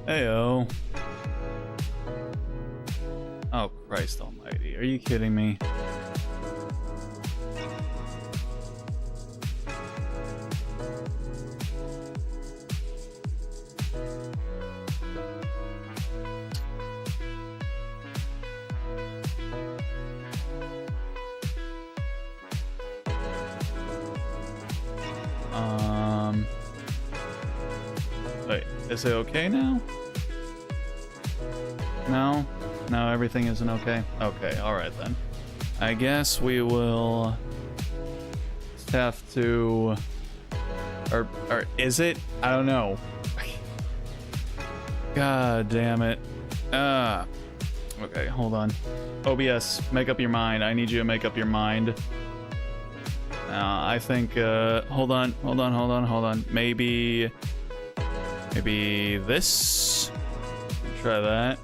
Heyo. Oh, Christ almighty. Are you kidding me? Wait, is it okay now? No? No, everything isn't okay? Okay, alright then. I guess we will have to... Or is it? I don't know. God damn it. Okay, hold on. OBS, make up your mind. I need you to make up your mind. I think, hold on. Maybe this? Try that.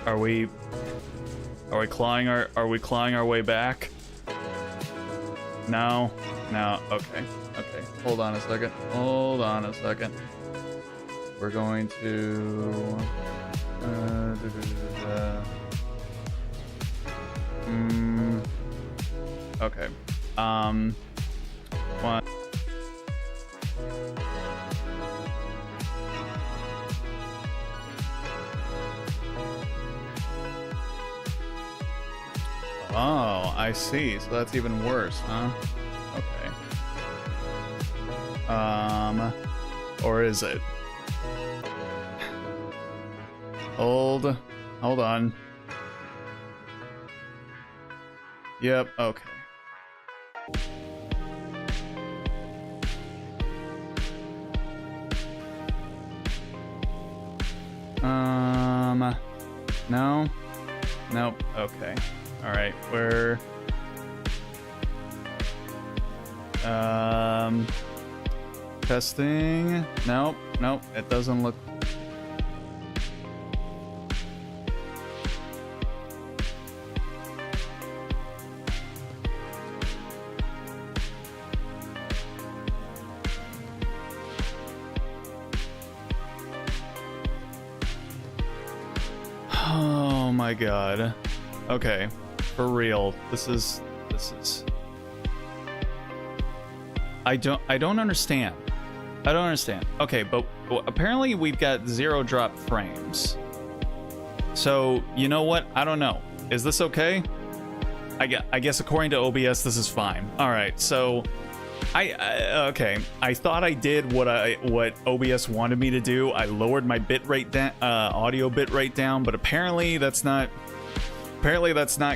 Are we clawing our way back? No. Okay. Hold on a second. We're going to okay. One. Oh, I see. So that's even worse, huh? Okay. Or is it? Hold on. Yep, okay. No? Nope, okay. Alright, we're... Testing? Nope, it doesn't look... Oh my god. Okay, for real. This is I don't understand. Okay, but apparently we've got 0 drop frames. So, you know what? I don't know. Is this okay? I guess according to OBS this is fine. All right. So okay. I thought I did what OBS wanted me to do. I lowered my bitrate down, audio bitrate down, but apparently that's not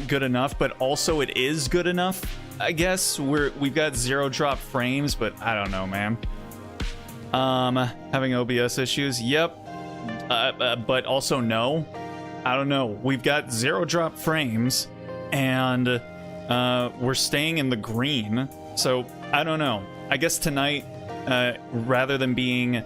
good enough, but also it is good enough. I guess we've got 0 drop frames, but I don't know, man. Having OBS issues. Yep. But also no. I don't know. We've got 0 drop frames and we're staying in the green. So I don't know. I guess tonight, rather than being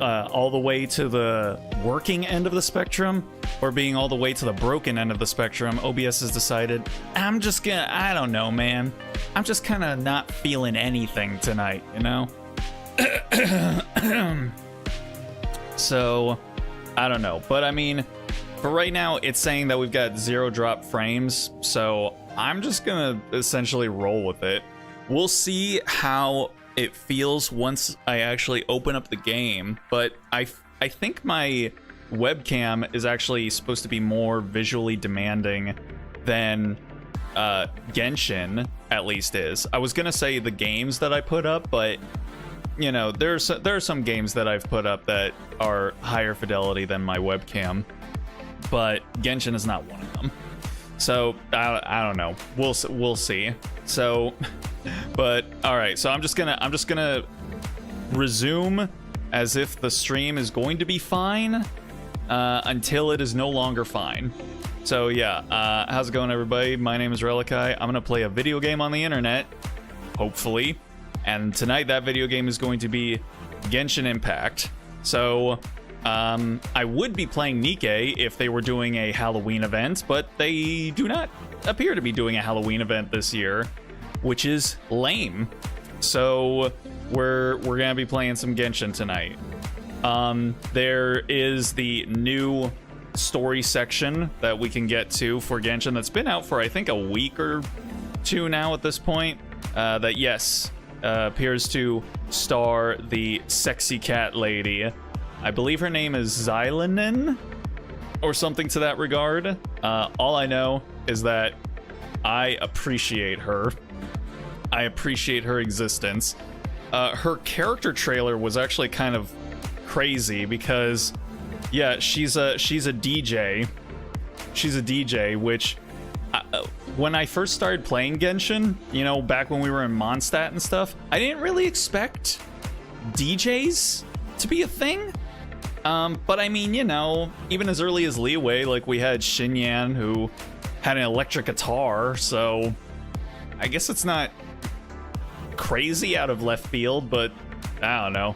all the way to the working end of the spectrum or being all the way to the broken end of the spectrum, OBS has decided I don't know, man. I'm just kind of not feeling anything tonight, you know? So I don't know, but I mean, for right now it's saying that we've got 0 drop frames, so I'm just gonna essentially roll with it. We'll see how it feels once I actually open up the game, but I think my webcam is actually supposed to be more visually demanding than Genshin at least is. I was gonna say the games that I put up, but you know, there are some games that I've put up that are higher fidelity than my webcam, but Genshin is not one of them. So I don't know. We'll see. So, but all right. So I'm just gonna resume as if the stream is going to be fine until it is no longer fine. So yeah, how's it going, everybody? My name is Relikai. I'm gonna play a video game on the internet, hopefully. And tonight that video game is going to be Genshin Impact. So I would be playing Nikke if they were doing a Halloween event, but they do not appear to be doing a Halloween event this year, which is lame. So we're gonna be playing some Genshin tonight. There is the new story section that we can get to for Genshin that's been out for I think a week or two now at this point. That yes, appears to star the sexy cat lady. I believe her name is Xylenen or something to that regard. All I know is that I appreciate her. I appreciate her existence. Her character trailer was actually kind of crazy because, yeah, she's a DJ. She's a DJ, which when I first started playing Genshin, you know, back when we were in Mondstadt and stuff, I didn't really expect DJs to be a thing. But I mean, you know, even as early as Liyue, like we had Xinyan who had an electric guitar, so I guess it's not crazy out of left field, but I don't know.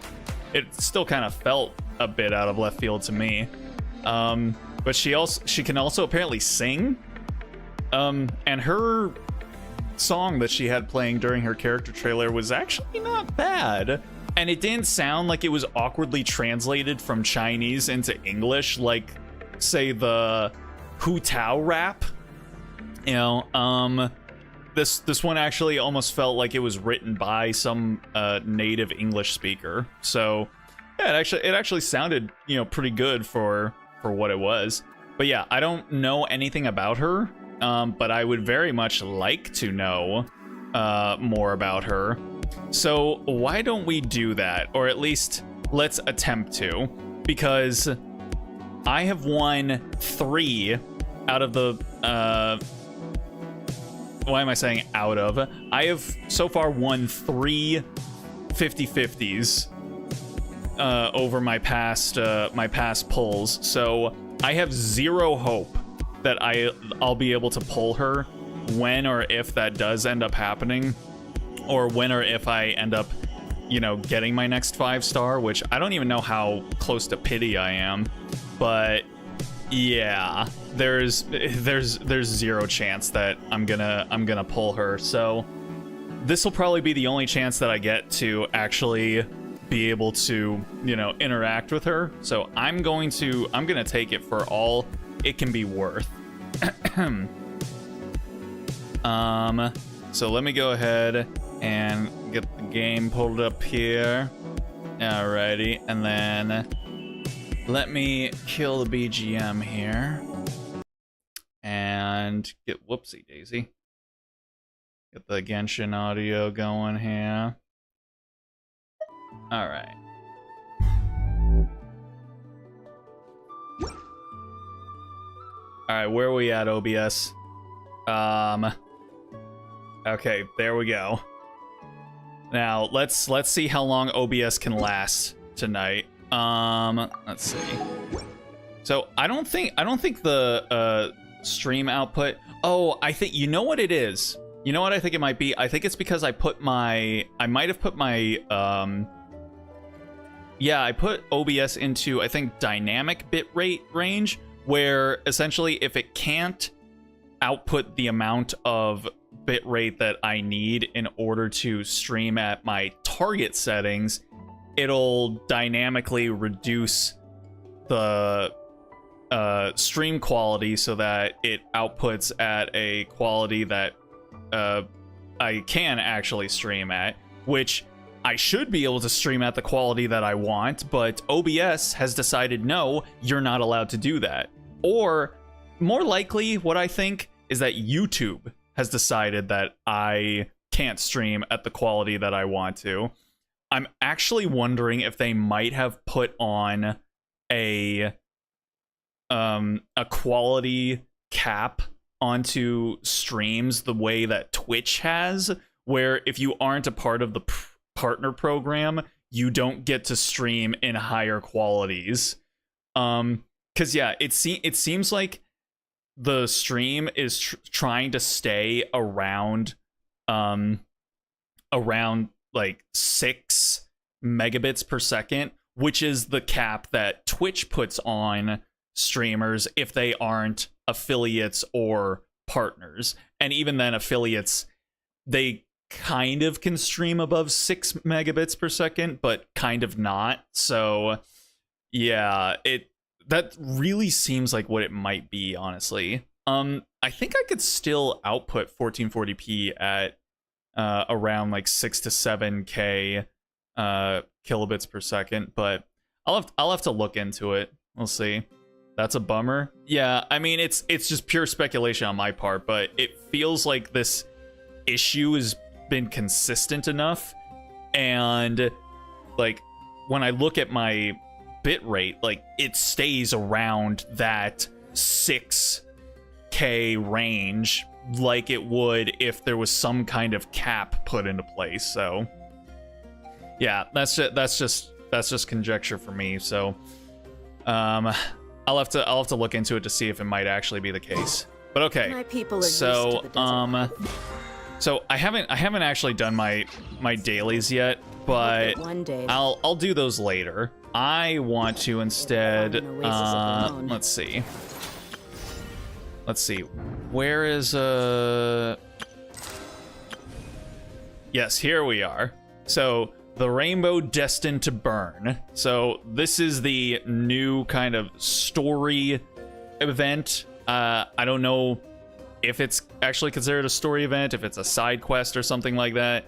It still kind of felt a bit out of left field to me. But she can also apparently sing. And her song that she had playing during her character trailer was actually not bad. And it didn't sound like it was awkwardly translated from Chinese into English, like, say, the Hu Tao rap. You know, this one actually almost felt like it was written by some native English speaker. So yeah, it actually sounded, you know, pretty good for what it was. But yeah, I don't know anything about her, but I would very much like to know more about her. So why don't we do that, or at least let's attempt to, because I have won 3 out of the why am I saying out of? I have so far won 3 50-50s over my past pulls. So I have 0 hope that I'll be able to pull her when or if that does end up happening, or when or if I end up, you know, getting my next 5-star, which I don't even know how close to pity I am, but yeah, there's 0 chance that I'm gonna pull her. So this will probably be the only chance that I get to actually be able to, you know, interact with her. So I'm gonna take it for all it can be worth. So let me go ahead and get the game pulled up here. Alrighty, and then let me kill the BGM here and get, whoopsie daisy, get the Genshin audio going here. All right. All right, where are we at, OBS? Okay, there we go. Now let's see how long OBS can last tonight. Let's see. So I don't think the stream output. Oh, I think, you know what it is. You know what I think it might be? I think it's because I might have put my yeah, I put OBS into, I think, dynamic bitrate range, where essentially if it can't output the amount of bitrate that I need in order to stream at my target settings, it'll dynamically reduce the stream quality so that it outputs at a quality that I can actually stream at, which I should be able to stream at the quality that I want, but OBS has decided, no, you're not allowed to do that. Or more likely, what I think is that YouTube has decided that I can't stream at the quality that I want to. I'm actually wondering if they might have put on a quality cap onto streams the way that Twitch has, where if you aren't a part of the partner program, you don't get to stream in higher qualities. Because yeah, it seems like the stream is trying to stay around like 6 megabits per second, which is the cap that Twitch puts on streamers if they aren't affiliates or partners. And even then, affiliates, they kind of can stream above 6 megabits per second, but kind of not. So yeah, that really seems like what it might be, honestly. I think I could still output 1440p at around like 6 to 7k kilobits per second, but I'll have to look into it. We'll see. That's a bummer. Yeah, I mean, it's just pure speculation on my part, but it feels like this issue has been consistent enough, and like when I look at my bit rate, like it stays around that 6k range like it would if there was some kind of cap put into place. So yeah, that's just conjecture for me. So I'll have to look into it to see if it might actually be the case. But okay, My people are so used to the desert. so I haven't actually done my dailies yet, but One day, I'll do those later. I want to instead let's see. Where is yes, here we are. So the rainbow destined to burn. So this is the new kind of story event. I don't know if it's actually considered a story event, if it's a side quest or something like that.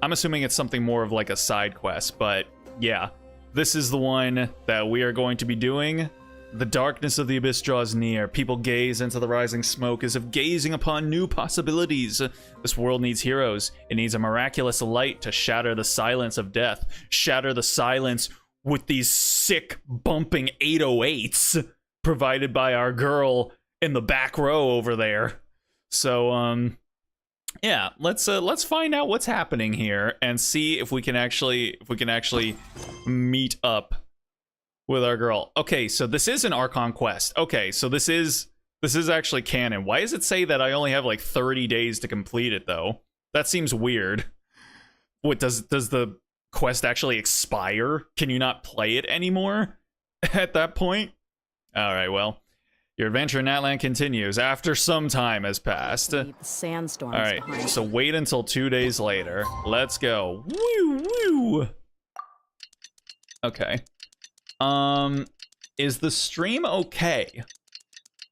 I'm assuming it's something more of like a side quest, but yeah, this is the one that we are going to be doing. The darkness of the abyss draws near. People gaze into the rising smoke as if gazing upon new possibilities. This world needs heroes. It needs a miraculous light to shatter the silence of death. Shatter the silence with these sick bumping 808s provided by our girl in the back row over there. So yeah, let's find out what's happening here and see if we can actually meet up with our girl. Okay, so this is an Archon quest. Okay, so this is actually canon. Why does it say that I only have like 30 days to complete it though? That seems weird. What does the quest actually expire? Can you not play it anymore at that point? All right, well, your adventure in Natlan continues after some time has passed. the sandstorms All right, behind. so wait until 2 days later. Let's go. Woo woo. Okay. Is the stream okay?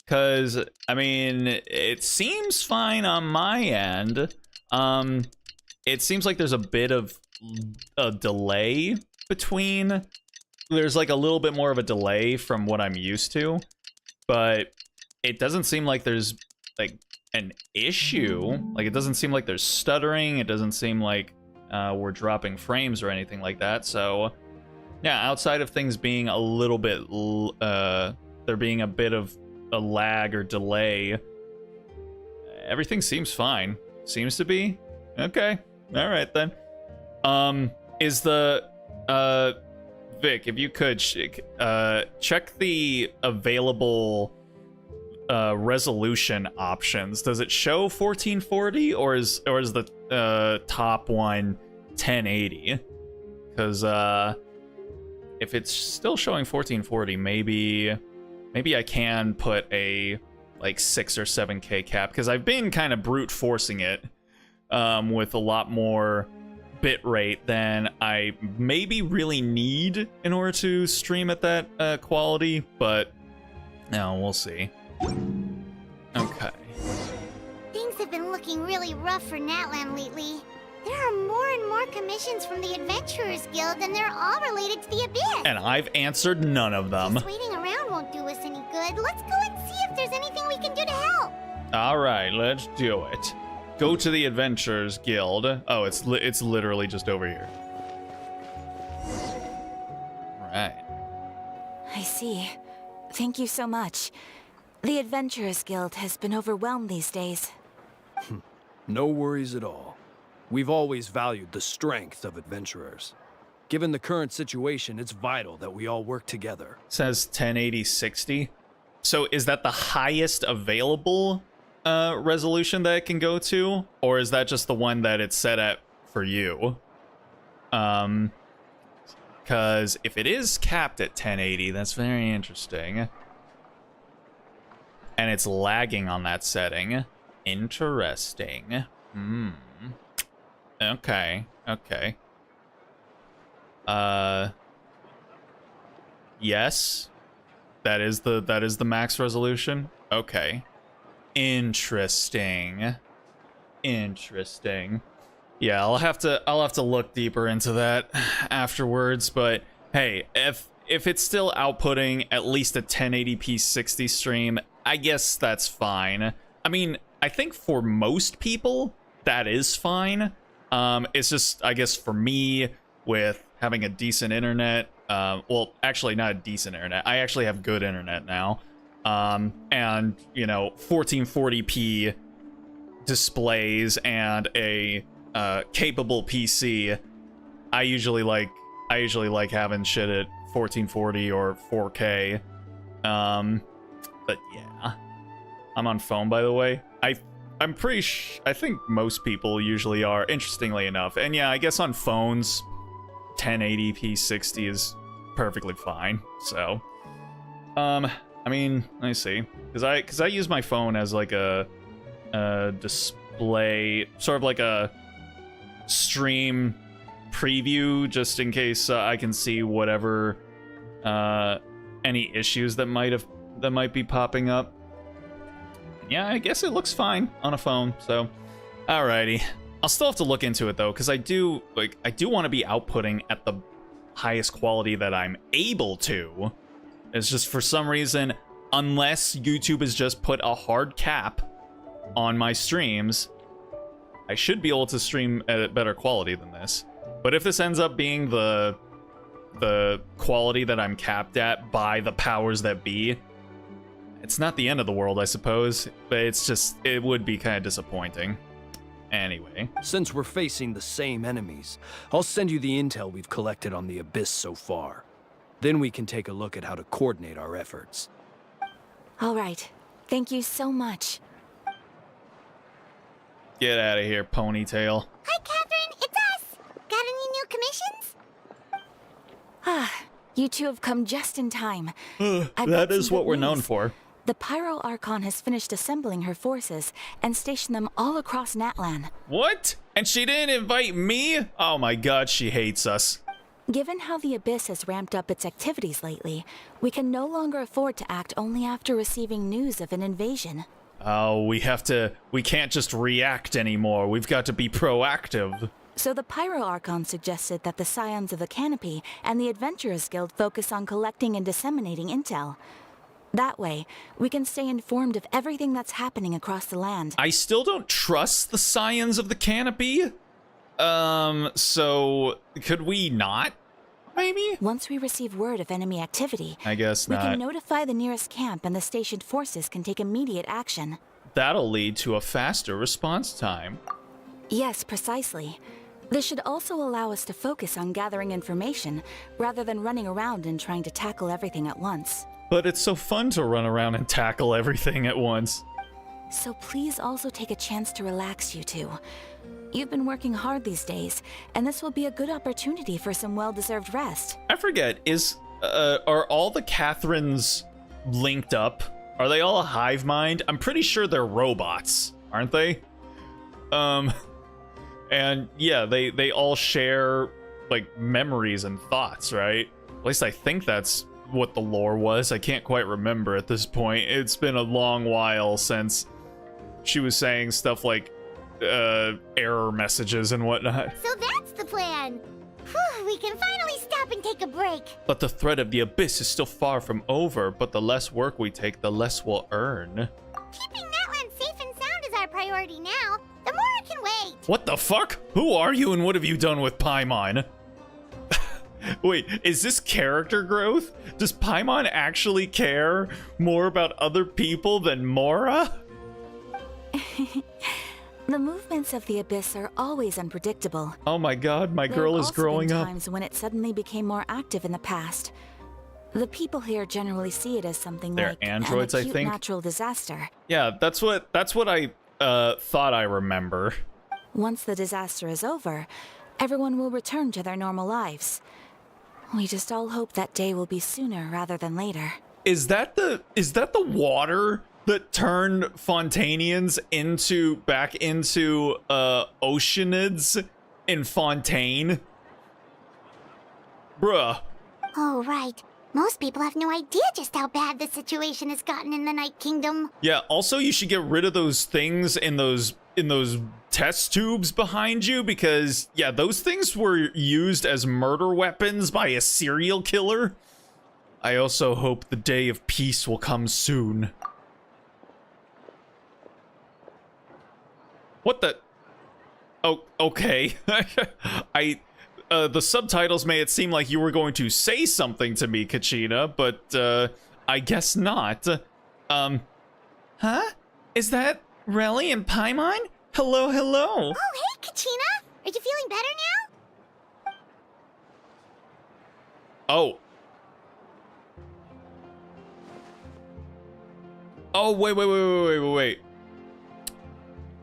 Because, I mean, it seems fine on my end. It seems like there's a bit of a delay between... There's like a little bit more of a delay from what I'm used to. But it doesn't seem like there's, like, an issue. Like, it doesn't seem like there's stuttering. It doesn't seem like we're dropping frames or anything like that, so... Yeah, outside of things being a little bit, there being a bit of a lag or delay, everything seems fine. Seems to be? Okay. All right, then. Is the, Vic, if you could, check the available, resolution options. Does it show 1440, or is the, top one 1080? Because, if it's still showing 1440, maybe I can put a like 6 or 7k cap, because I've been kind of brute forcing it with a lot more bit rate than I maybe really need in order to stream at that quality, but no, we'll see. Okay. Things have been looking really rough for Natlan lately. There are more and more commissions from the Adventurers Guild, and they're all related to the Abyss. And I've answered none of them. Just waiting around won't do us any good. Let's go and see if there's anything we can do to help. All right, let's do it. Go to the Adventurers Guild. Oh, it's literally just over here. Right. I see. Thank you so much. The Adventurers Guild has been overwhelmed these days. No worries at all. We've always valued the strength of adventurers. Given the current situation, it's vital that we all work together. Says 1080-60. So is that the highest available resolution that it can go to? Or is that just the one that it's set at for you? Because if it is capped at 1080, that's very interesting. And it's lagging on that setting. Interesting. Okay. Okay. Yes. That is the max resolution. Okay. Interesting. Interesting. Yeah, I'll have to look deeper into that afterwards, but hey, if it's still outputting at least a 1080p 60 stream, I guess that's fine. I mean, I think for most people that is fine. It's just, I guess for me, with having a decent internet, well, actually not a decent internet. I actually have good internet now. And, you know, 1440p displays and a capable PC, I usually like having shit at 1440 or 4K. But yeah, I'm on phone, by the way. I'm pretty I think most people usually are, interestingly enough. And yeah, I guess on phones 1080p 60 is perfectly fine. So I mean, let me see, because I use my phone as like a display, sort of like a stream preview, just in case I can see whatever any issues that might be popping up. Yeah, I guess it looks fine on a phone. So alrighty, I'll still have to look into it though, because I do want to be outputting at the highest quality that I'm able to. It's just, for some reason, unless YouTube has just put a hard cap on my streams, I should be able to stream at better quality than this. But if this ends up being the quality that I'm capped at by the powers that be, it's not the end of the world, I suppose, but it's just, it would be kind of disappointing. Anyway. Since we're facing the same enemies, I'll send you the intel we've collected on the Abyss so far. Then we can take a look at how to coordinate our efforts. All right. Thank you so much. Get out of here, ponytail. Hi, Catherine, it's us! Got any new commissions? You two have come just in time. That is what we're known for. The Pyro Archon has finished assembling her forces and stationed them all across Natlan. What? And she didn't invite me? Oh my god, she hates us. Given how the Abyss has ramped up its activities lately, we can no longer afford to act only after receiving news of an invasion. Oh, we can't just react anymore. We've got to be proactive. So the Pyro Archon suggested that the Scions of the Canopy and the Adventurers Guild focus on collecting and disseminating intel. That way, we can stay informed of everything that's happening across the land. I still don't trust the Scions of the Canopy. So could we not? Maybe? Once we receive word of enemy activity, I guess we not. can notify the nearest camp and the stationed forces can take immediate action. That'll lead to a faster response time. Yes, precisely. This should also allow us to focus on gathering information rather than running around and trying to tackle everything at once. But it's so fun to run around and tackle everything at once. So please also take a chance to relax, you two. You've been working hard these days, and this will be a good opportunity for some well-deserved rest. I forget, are all the Catherines linked up? Are they all a hive mind? I'm pretty sure they're robots, aren't they? And yeah, they all share, like, memories and thoughts, right? At least I think that's what the lore was. I can't quite remember at this point. It's been a long while since she was saying stuff like error messages and whatnot. So that's the plan! Whew, we can finally stop and take a break! But the threat of the Abyss is still far from over, but the less work we take, the less we'll earn. Keeping Natlan safe and sound is our priority now. The more it can wait! What the fuck? Who are you and what have you done with Paimon? Wait, is this character growth? Does Paimon actually care more about other people than Mora? The movements of the Abyss are always unpredictable. Oh my god, my girl is growing There have up. also been times when it suddenly became more active in the past. The people here generally see it as something They're like androids, an I acute think. natural disaster. Yeah, that's what I thought I remember. Once the disaster is over, everyone will return to their normal lives. We just all hope that day will be sooner rather than later. Is that the water that turned Fontanians back into Oceanids in Fontaine? Bruh. Oh, right. Most people have no idea just how bad the situation has gotten in the Night Kingdom. Yeah, also you should get rid of those things in those test tubes behind you, because yeah, those things were used as murder weapons by a serial killer. I also hope the day of peace will come soon. What the? Oh, okay. The subtitles made it seem like you were going to say something to me, Kachina, but I guess not. Huh? Is that Relly and Paimon? Hello, hello. Oh, hey, Kachina. Are you feeling better now? Oh. Oh, wait.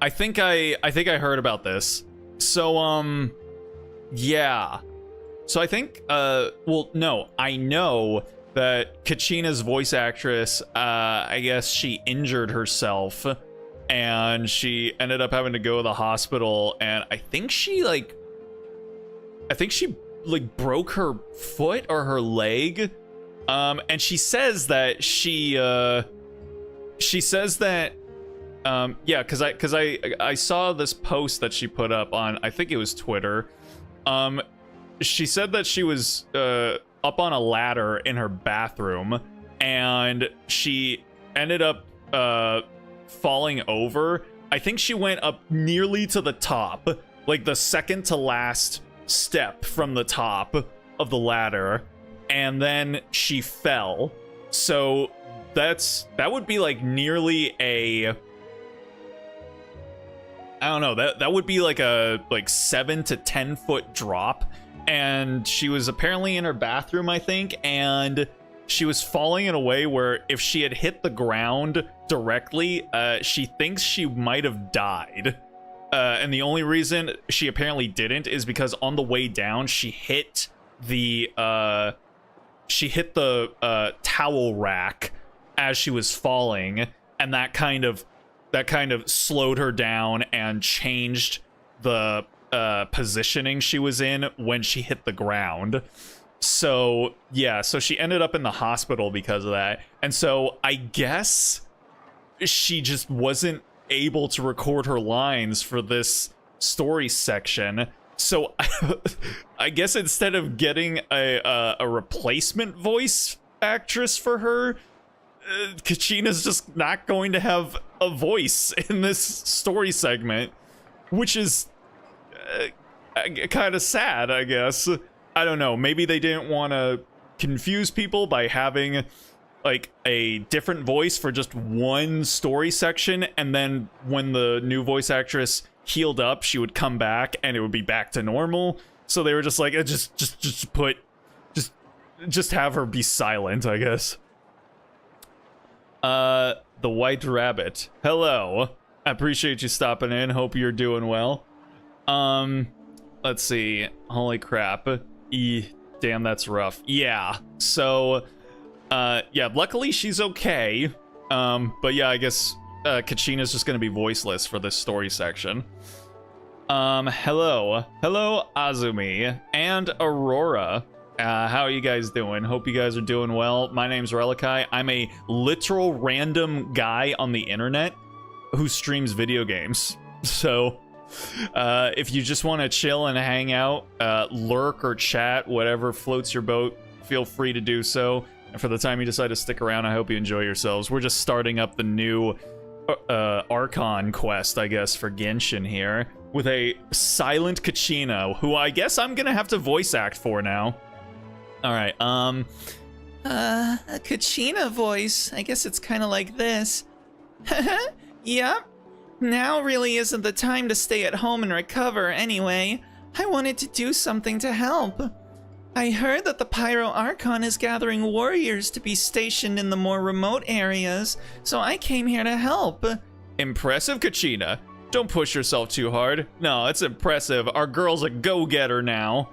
I think I heard about this. So, yeah. So I think, well, no, I know that Kachina's voice actress, I guess she injured herself and she ended up having to go to the hospital, and I think she broke her foot or her leg. And she says that yeah, cause I saw this post that she put up on, I think it was Twitter. She said that she was up on a ladder in her bathroom, and she ended up falling over. I think she went up nearly to the top, like the second to last step from the top of the ladder, and then she fell. So that would be like nearly a, I don't know, that would be like a 7 to 10 foot drop. And she was apparently in her bathroom, I think, and she was falling in a way where if she had hit the ground directly, she thinks she might have died. And the only reason she apparently didn't is because on the way down, she hit the towel rack as she was falling, and that kind of slowed her down and changed the positioning she was in when she hit the ground. So yeah, so she ended up in the hospital because of that. And so I guess she just wasn't able to record her lines for this story section. So I guess instead of getting a replacement voice actress for her, Kachina's just not going to have a voice in this story segment, which is kind of sad, I guess. I don't know, maybe they didn't want to confuse people by having like a different voice for just one story section, and then when the new voice actress healed up, she would come back and it would be back to normal. So they were just like, just have her be silent, I guess. The White Rabbit. Hello. I appreciate you stopping in. Hope you're doing well. Let's see. Holy crap. Damn, that's rough. Yeah. So, yeah, luckily she's okay. But yeah, I guess Kachina's just gonna be voiceless for this story section. Hello, Azumi and Aurora. How are you guys doing? Hope you guys are doing well. My name's Relikai. I'm a literal random guy on the internet who streams video games. So, if you just want to chill and hang out, lurk or chat, whatever floats your boat, feel free to do so. And for the time you decide to stick around, I hope you enjoy yourselves. We're just starting up the new Archon quest, I guess, for Genshin here, with a silent Kachina, who I guess I'm gonna have to voice act for now. Alright, a Kachina voice. I guess it's kind of like this. Yep. Now really isn't the time to stay at home and recover anyway. I wanted to do something to help. I heard that the Pyro Archon is gathering warriors to be stationed in the more remote areas, so I came here to help. Impressive, Kachina. Don't push yourself too hard. No, it's impressive. Our girl's a go-getter now.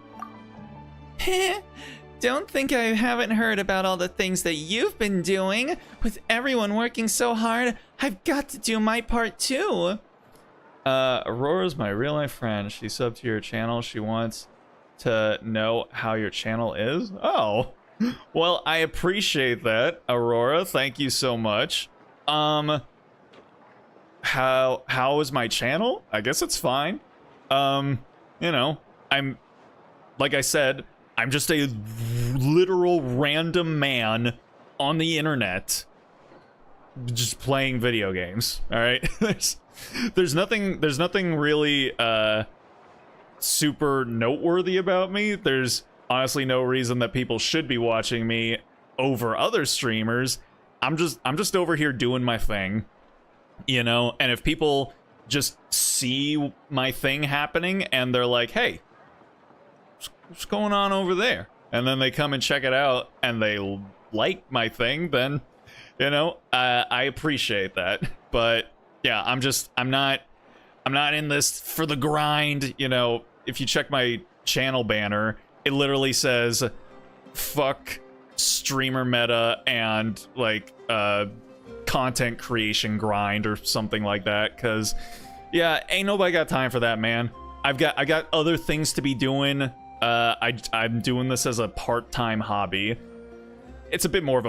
Don't think I haven't heard about all the things that you've been doing. With everyone working so hard, I've got to do my part too. Aurora's my real life friend. She subbed to your channel. She wants to know how your channel is. Oh, well, I appreciate that, Aurora. Thank you so much. How is my channel? I guess it's fine. You know, like I said, I'm just a literal random man on the internet just playing video games. All right. there's nothing really super noteworthy about me. There's honestly no reason that people should be watching me over other streamers. I'm just over here doing my thing, you know? And if people just see my thing happening and they're like, hey, what's going on over there? And then they come and check it out and they like my thing, then, you know, I appreciate that. But yeah, I'm not in this for the grind, you know. If you check my channel banner, it literally says fuck streamer meta and like content creation grind or something like that, cuz yeah, ain't nobody got time for that, man. I got other things to be doing. I'm doing this as a part-time hobby. It's a bit more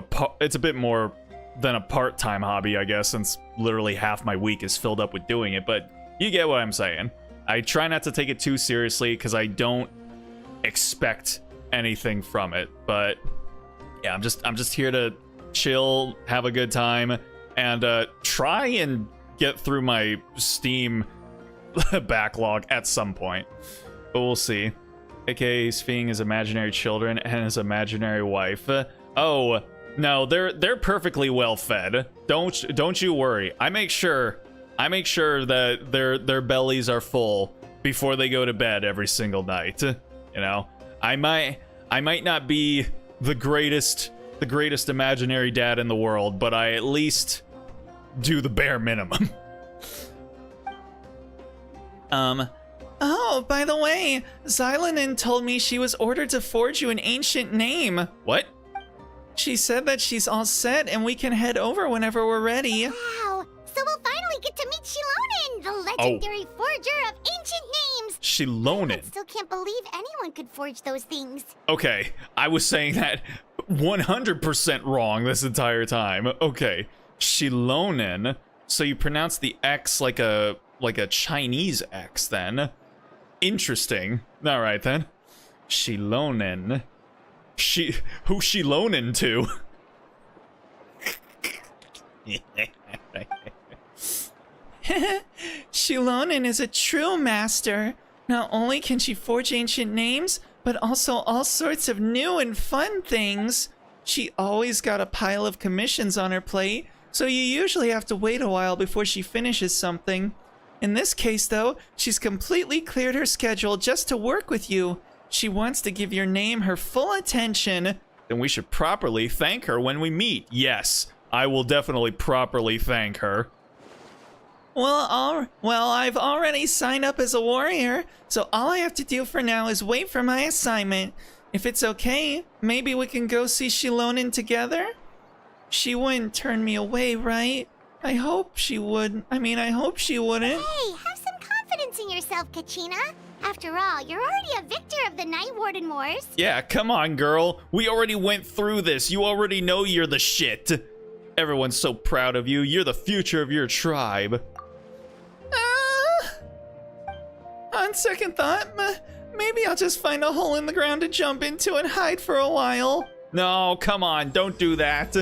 than a part-time hobby, I guess, since literally half my week is filled up with doing it, but you get what I'm saying. I try not to take it too seriously because I don't expect anything from it. But yeah, I'm just here to chill, have a good time, and try and get through my Steam backlog at some point. But we'll see. AKA feeding his imaginary children and his imaginary wife. Oh no, they're perfectly well fed. Don't you worry. I make sure that their bellies are full before they go to bed every single night. You know, I might not be the greatest imaginary dad in the world, but I at least do the bare minimum. Oh, by the way, Xylonin told me she was ordered to forge you an ancient name. What? She said that she's all set and we can head over whenever we're ready. Wow, so we'll finally get to meet Xilonen, the legendary forger of ancient names. Xilonen. I still can't believe anyone could forge those things. Okay, I was saying that 100% wrong this entire time. Okay, Xilonen. So you pronounce the X like a Chinese X then. Interesting. All right then. Xilonen. Who's she loaning to? Xilonen is a true master. Not only can she forge ancient names, but also all sorts of new and fun things. She always got a pile of commissions on her plate, so you usually have to wait a while before she finishes something. In this case, though, she's completely cleared her schedule just to work with you. She wants to give your name her full attention. Then we should properly thank her when we meet. Yes, I will definitely properly thank her. Well, I've already signed up as a warrior, so all I have to do for now is wait for my assignment. If it's okay, maybe we can go see Xilonen together? She wouldn't turn me away, right? I hope she would. I hope she wouldn't. Hey, have some confidence in yourself, Kachina. After all, you're already a victor of the Night Warden Wars. Yeah, come on, girl. We already went through this. You already know you're the shit. Everyone's so proud of you. You're the future of your tribe. On second thought, maybe I'll just find a hole in the ground to jump into and hide for a while. No, come on, don't do that.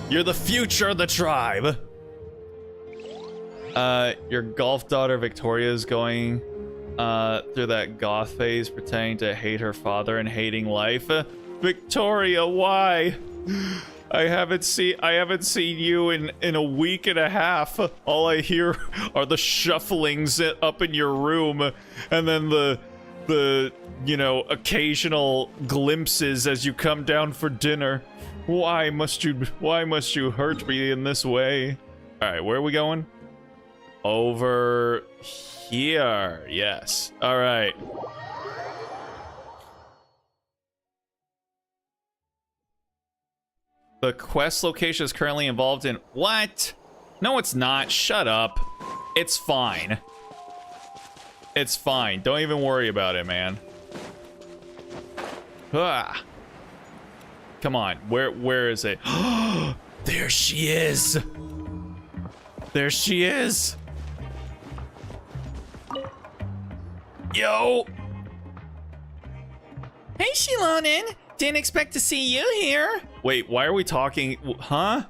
You're the future of the tribe. Your golf daughter Victoria is going through that goth phase, pretending to hate her father and hating life. Victoria, why? I haven't seen you in a week and a half. All I hear are the shufflings up in your room, and then the you know, occasional glimpses as you come down for dinner. Why must you hurt me in this way? All right, where are we going? Over here. Yes. All right. The quest location is currently involved in... What? No, it's not. Shut up. It's fine. It's fine. Don't even worry about it, man. Ah. Come on. Where is it? There she is. There she is. Yo. Hey, Shilonen. Didn't expect to see you here. Wait, why are we talking? Huh?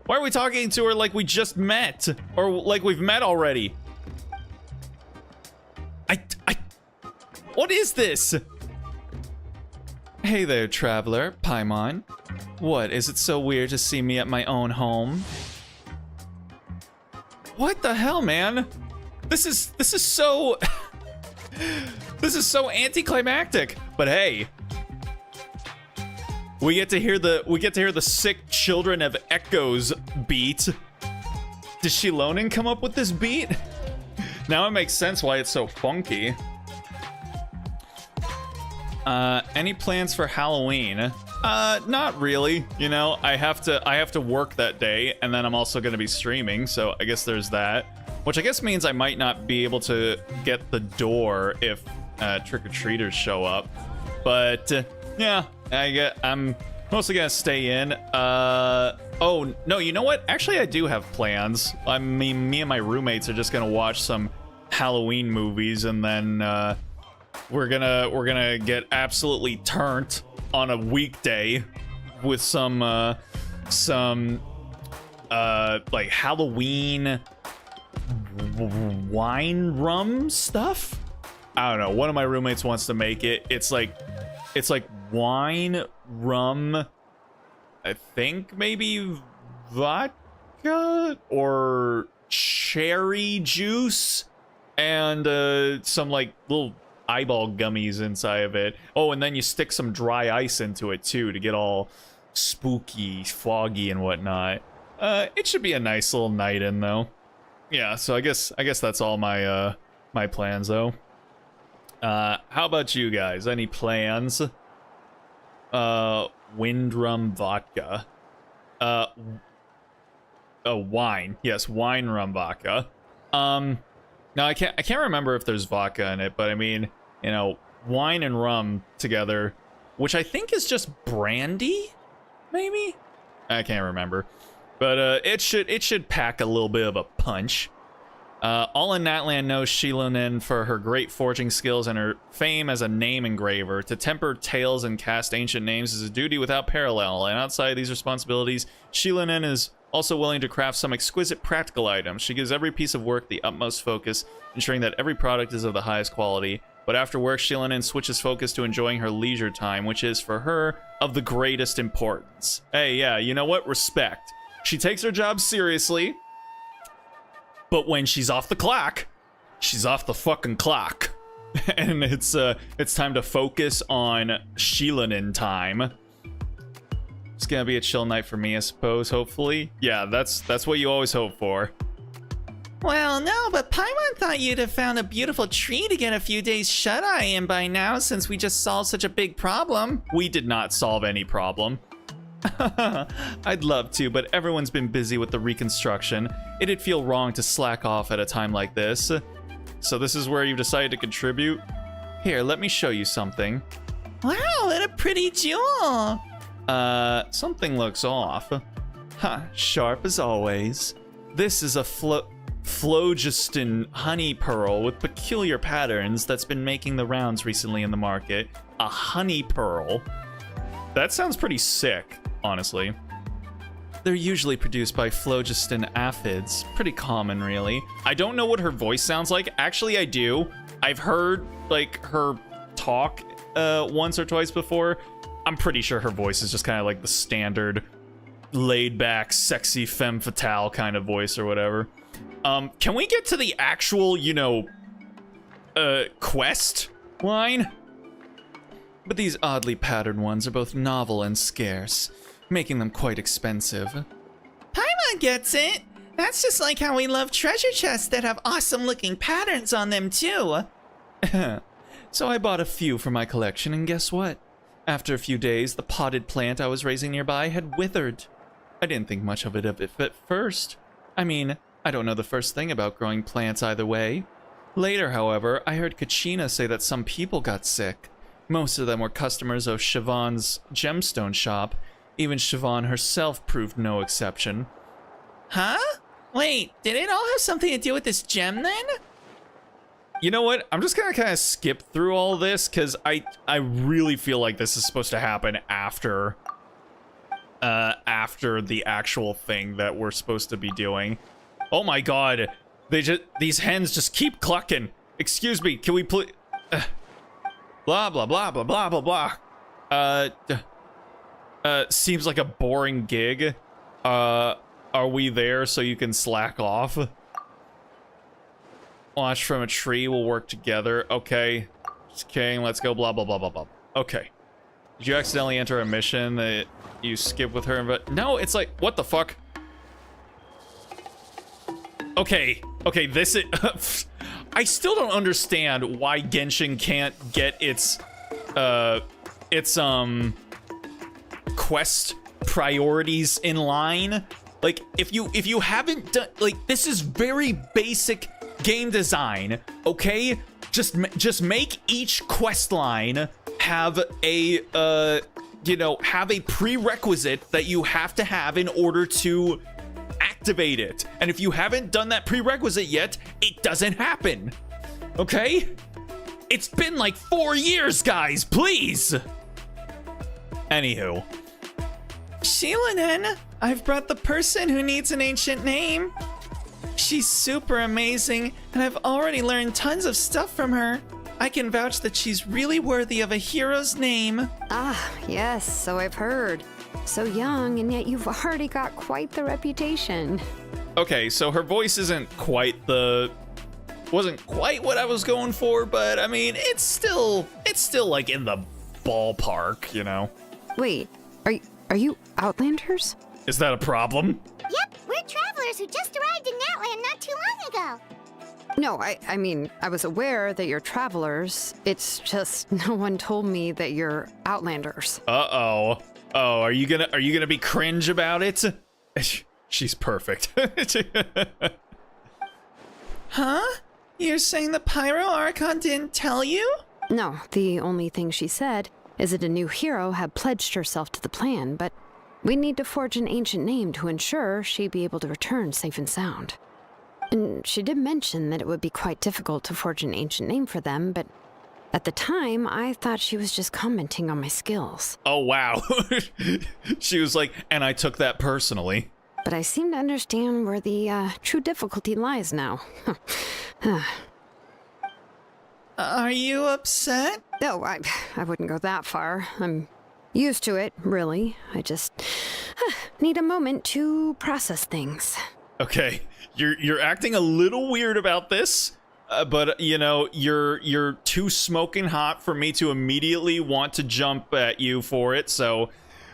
Why are we talking to her like we just met? Or like we've met already? What is this? Hey there, traveler, Paimon. What, is it so weird to see me at my own home? What the hell, man? This is so... This is so anticlimactic. But hey, we get to hear the sick children of echoes beat. Did Shilonen come up with this beat? Now it makes sense why it's so funky. Any plans for Halloween? Not really. You know, I have to work that day, and then I'm also gonna be streaming, so I guess there's that. Which I guess means I might not be able to get the door if trick-or-treaters show up. But yeah, I'm mostly gonna stay in. Oh no, you know what? Actually, I do have plans. Me and my roommates are just gonna watch some Halloween movies, and then we're gonna get absolutely turned on a weekday with some like Halloween wine rum stuff. I don't know. One of my roommates wants to make it. It's like wine rum. I think maybe vodka or cherry juice and some like little eyeball gummies inside of it. Oh, and then you stick some dry ice into it too to get all spooky, foggy, and whatnot. It should be a nice little night in though. Yeah, so I guess that's all my my plans though. How about you guys? Any plans? Wind rum vodka. Oh, wine. Yes, wine rum vodka. Now I can't remember if there's vodka in it, but I mean, you know, wine and rum together, which I think is just brandy, maybe? I can't remember. But it should pack a little bit of a punch. All in Natlan knows Shilonen for her great forging skills and her fame as a name engraver. To temper tales and cast ancient names is a duty without parallel, and outside these responsibilities, Shilonen is also willing to craft some exquisite practical items. She gives every piece of work the utmost focus, ensuring that every product is of the highest quality. But after work, Shilonen switches focus to enjoying her leisure time, which is, for her, of the greatest importance. Hey, yeah, you know what? Respect. She takes her job seriously, but when she's off the clock, she's off the fucking clock. And it's time to focus on Shilonen time. It's gonna be a chill night for me, I suppose, hopefully. Yeah, that's what you always hope for. Well, no, but Paimon thought you'd have found a beautiful tree to get a few days shut-eye in by now, since we just solved such a big problem. We did not solve any problem. I'd love to, but everyone's been busy with the reconstruction. It'd feel wrong to slack off at a time like this. So this is where you decided to contribute? Here, let me show you something. Wow, what a pretty jewel! Something looks off. Ha, sharp as always. This is a phlogiston honey pearl with peculiar patterns that's been making the rounds recently in the market. A honey pearl? That sounds pretty sick, honestly. They're usually produced by phlogiston aphids. Pretty common, really. I don't know what her voice sounds like. Actually, I do. I've heard, like, her talk once or twice before. I'm pretty sure her voice is just kind of like the standard laid-back, sexy femme fatale kind of voice or whatever. Can we get to the actual, you know, quest line? But these oddly patterned ones are both novel and scarce, making them quite expensive. Paimon gets it! That's just like how we love treasure chests that have awesome-looking patterns on them, too! So I bought a few for my collection, and guess what? After a few days, the potted plant I was raising nearby had withered. I didn't think much of it at first. I mean, I don't know the first thing about growing plants either way. Later, however, I heard Kachina say that some people got sick. Most of them were customers of Siobhan's gemstone shop. Even Siobhan herself proved no exception. Huh? Wait, did it all have something to do with this gem then? You know what? I'm just gonna kind of skip through all this because I really feel like this is supposed to happen after the actual thing that we're supposed to be doing. Oh my god, these hens just keep clucking. Excuse me, can we please? Blah blah blah blah blah blah blah. Seems like a boring gig. Are we there so you can slack off? Watch from a tree, we'll work together. Okay. Just kidding, let's go blah blah blah blah blah. Okay. Did you accidentally enter a mission that you skip with her? But no, it's like, what the fuck? Okay, this is... I still don't understand why Genshin can't get its quest priorities in line. Like, if you haven't done, like, this is very basic game design, okay? Just make each quest line have a have a prerequisite that you have to have in order to activate it. And if you haven't done that prerequisite yet, it doesn't happen. Okay? It's been like 4 years, guys, please. Anywho. Sheilanen, I've brought the person who needs an ancient name. She's super amazing, and I've already learned tons of stuff from her. I can vouch that she's really worthy of a hero's name. Ah, yes, so I've heard. So young, and yet you've already got quite the reputation. Okay, so her voice wasn't quite what I was going for, but I mean, it's still like in the ballpark, you know? Wait, are you Outlanders? Is that a problem? Yep, we're travelers who just arrived in Natland not too long ago. No, I mean, I was aware that you're travelers. It's just no one told me that you're Outlanders. Uh-oh. Oh, are you gonna be cringe about it? She's perfect. Huh? You're saying the Pyro Archon didn't tell you? No, the only thing she said is that a new hero had pledged herself to the plan, but we need to forge an ancient name to ensure she'd be able to return safe and sound. And she did mention that it would be quite difficult to forge an ancient name for them, but at the time, I thought she was just commenting on my skills. Oh, wow. She was like, and I took that personally. But I seem to understand where the true difficulty lies now. Are you upset? No, I wouldn't go that far. I'm used to it, really. I just need a moment to process things. Okay, you're acting a little weird about this, but you know you're too smoking hot for me to immediately want to jump at you for it. So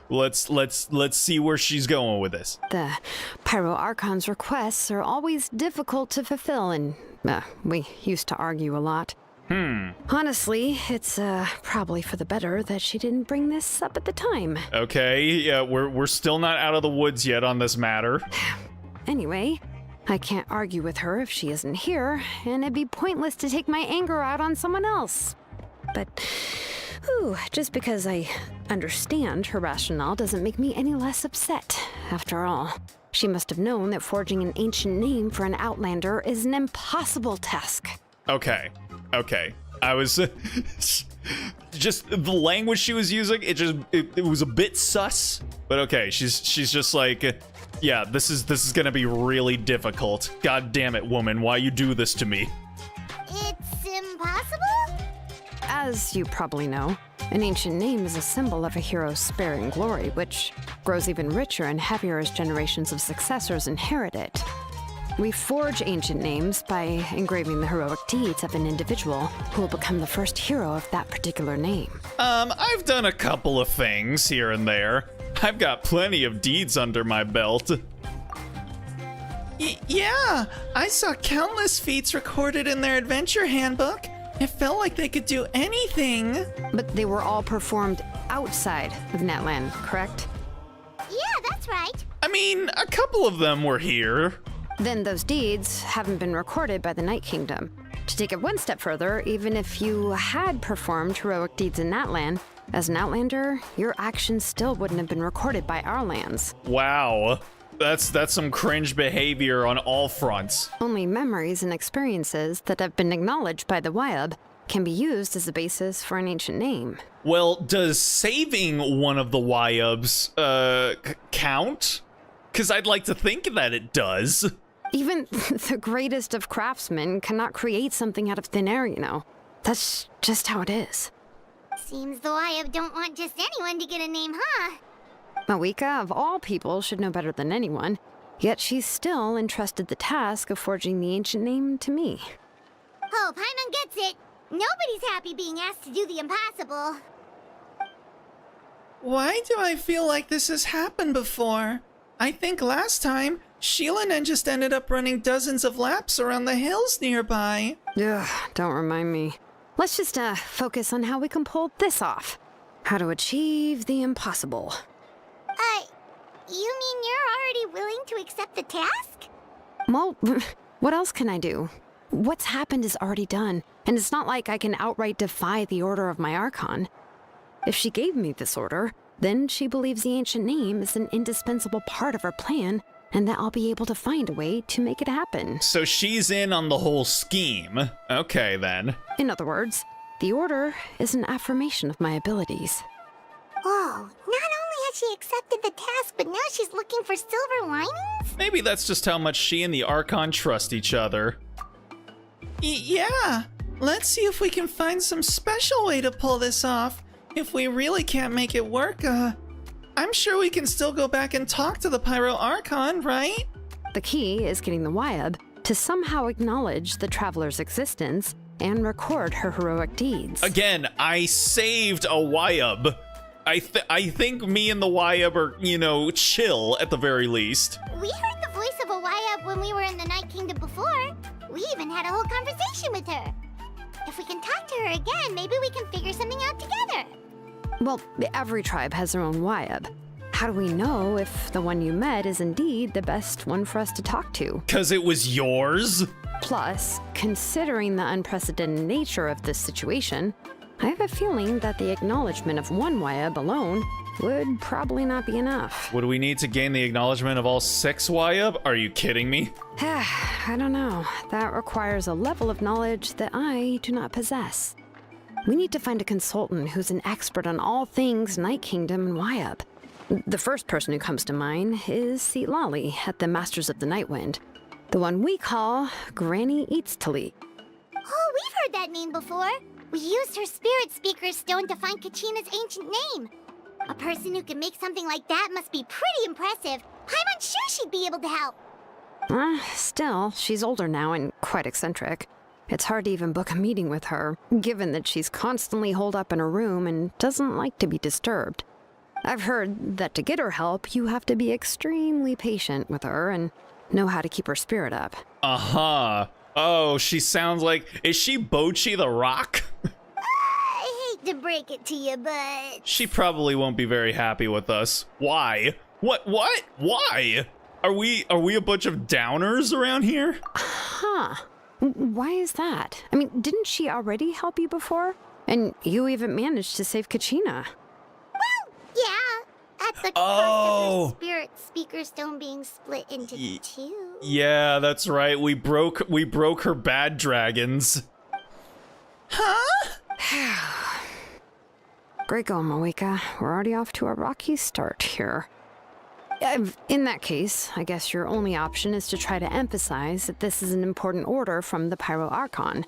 let's see where she's going with this. The Pyro Archon's requests are always difficult to fulfill, and we used to argue a lot. Honestly, it's probably for the better that she didn't bring this up at the time. Okay, yeah, we're still not out of the woods yet on this matter. Anyway, I can't argue with her if she isn't here, and it'd be pointless to take my anger out on someone else. But, just because I understand her rationale doesn't make me any less upset. After all, she must have known that forging an ancient name for an Outlander is an impossible task. Okay. I was just the language she was using. It was a bit sus, but okay. She's just like, yeah, this is gonna be really difficult. God damn it, woman, why you do this to me? It's impossible? As you probably know, an ancient name is a symbol of a hero's sparing glory, which grows even richer and heavier as generations of successors inherit it. We forge ancient names by engraving the heroic deeds of an individual who will become the first hero of that particular name. I've done a couple of things here and there. I've got plenty of deeds under my belt. Yeah, I saw countless feats recorded in their adventure handbook. It felt like they could do anything. But they were all performed outside of Natlan, correct? Yeah, that's right. I mean, a couple of them were here. Then those deeds haven't been recorded by the Night Kingdom. To take it one step further, even if you had performed heroic deeds in Natlan, as an Outlander, your actions still wouldn't have been recorded by our lands. Wow. That's some cringe behavior on all fronts. Only memories and experiences that have been acknowledged by the Wyab can be used as a basis for an ancient name. Well, does saving one of the Wyabs, count? Because I'd like to think that it does. Even the greatest of craftsmen cannot create something out of thin air, you know. That's just how it is. Seems the Wyab don't want just anyone to get a name, huh? Mawika, of all people, should know better than anyone, yet she's still entrusted the task of forging the ancient name to me. Oh, Paimon gets it. Nobody's happy being asked to do the impossible. Why do I feel like this has happened before? I think last time, Sheilanen just ended up running dozens of laps around the hills nearby. Ugh, don't remind me. Let's just focus on how we can pull this off. How to achieve the impossible. You mean you're already willing to accept the task? Well, what else can I do? What's happened is already done, and it's not like I can outright defy the order of my Archon. If she gave me this order, then she believes the ancient name is an indispensable part of her plan, and that I'll be able to find a way to make it happen. So she's in on the whole scheme. Okay, then. In other words, the order is an affirmation of my abilities. Whoa, not only has she accepted the task, but now she's looking for silver linings? Maybe that's just how much she and the Archon trust each other. Yeah, let's see if we can find some special way to pull this off. If we really can't make it work, I'm sure we can still go back and talk to the Pyro Archon, right? The key is getting the Wyab to somehow acknowledge the Traveler's existence and record her heroic deeds. Again, I saved a Wyab. I think me and the Wyab are, chill at the very least. We heard the voice of a Wyab when we were in the Night Kingdom before. We even had a whole conversation with her. If we can talk to her again, maybe we can figure something out together. Well, every tribe has their own Wyab. How do we know if the one you met is indeed the best one for us to talk to? 'Cause it was yours? Plus, considering the unprecedented nature of this situation, I have a feeling that the acknowledgement of one Wyab alone would probably not be enough. Would we need to gain the acknowledgement of all 6 Wyab? Are you kidding me? I don't know. That requires a level of knowledge that I do not possess. We need to find a consultant who's an expert on all things Night Kingdom and Wyab. The first person who comes to mind is Lali at the Masters of the Nightwind, the one we call Granny Eatstali. Oh, we've heard that name before. We used her spirit speaker stone to find Kachina's ancient name. A person who can make something like that must be pretty impressive. I'm unsure she'd be able to help. Still, she's older now and quite eccentric. It's hard to even book a meeting with her, given that she's constantly holed up in her room and doesn't like to be disturbed. I've heard that to get her help, you have to be extremely patient with her and know how to keep her spirit up. Uh-huh. Oh, she sounds like... Is she Bochi the Rock? I hate to break it to you, but... She probably won't be very happy with us. Why? What? Why? Are we a bunch of downers around here? Huh. Why is that? I mean, didn't she already help you before? And you even managed to save Kachina. Well, yeah. At the cost of her spirit speaker stone being split into two. Yeah, that's right. We broke her bad dragons. Huh? Great going, Mawika. We're already off to a rocky start here. In that case, I guess your only option is to try to emphasize that this is an important order from the Pyro Archon.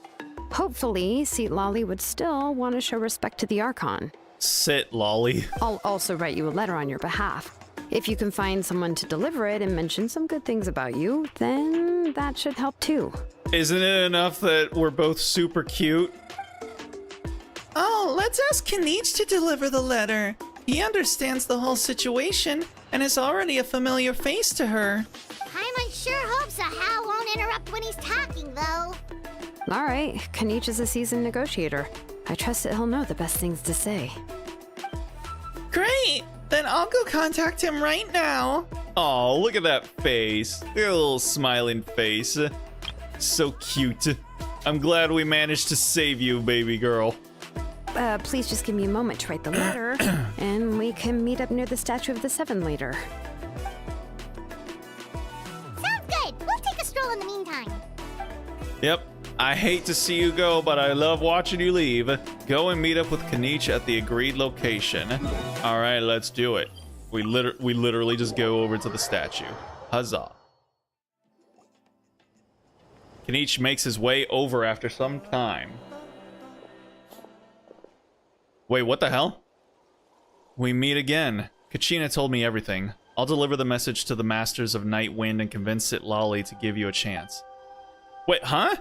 Hopefully, Lali would still want to show respect to the Archon. Sit, Lolly. I'll also write you a letter on your behalf. If you can find someone to deliver it and mention some good things about you, then that should help too. Isn't it enough that we're both super cute? Oh, let's ask Kanich to deliver the letter. He understands the whole situation and is already a familiar face to her. I'm sure hopes a Hal won't interrupt when he's talking, though. All right, Kanich is a seasoned negotiator. I trust that he'll know the best things to say. Great! Then I'll go contact him right now. Oh, look at that face. Look at that little smiling face. So cute. I'm glad we managed to save you, baby girl. Please just give me a moment to write the letter, and we can meet up near the Statue of the Seven later. Sounds good. We'll take a stroll in the meantime. Yep. I hate to see you go, but I love watching you leave. Go and meet up with Kanich at the agreed location. All right, let's do it. We literally just go over to the statue. Huzzah. Kanich makes his way over after some time. Wait, what the hell? We meet again. Kachina told me everything. I'll deliver the message to the Masters of Night Wind and convince Sitlali to give you a chance. Wait, huh?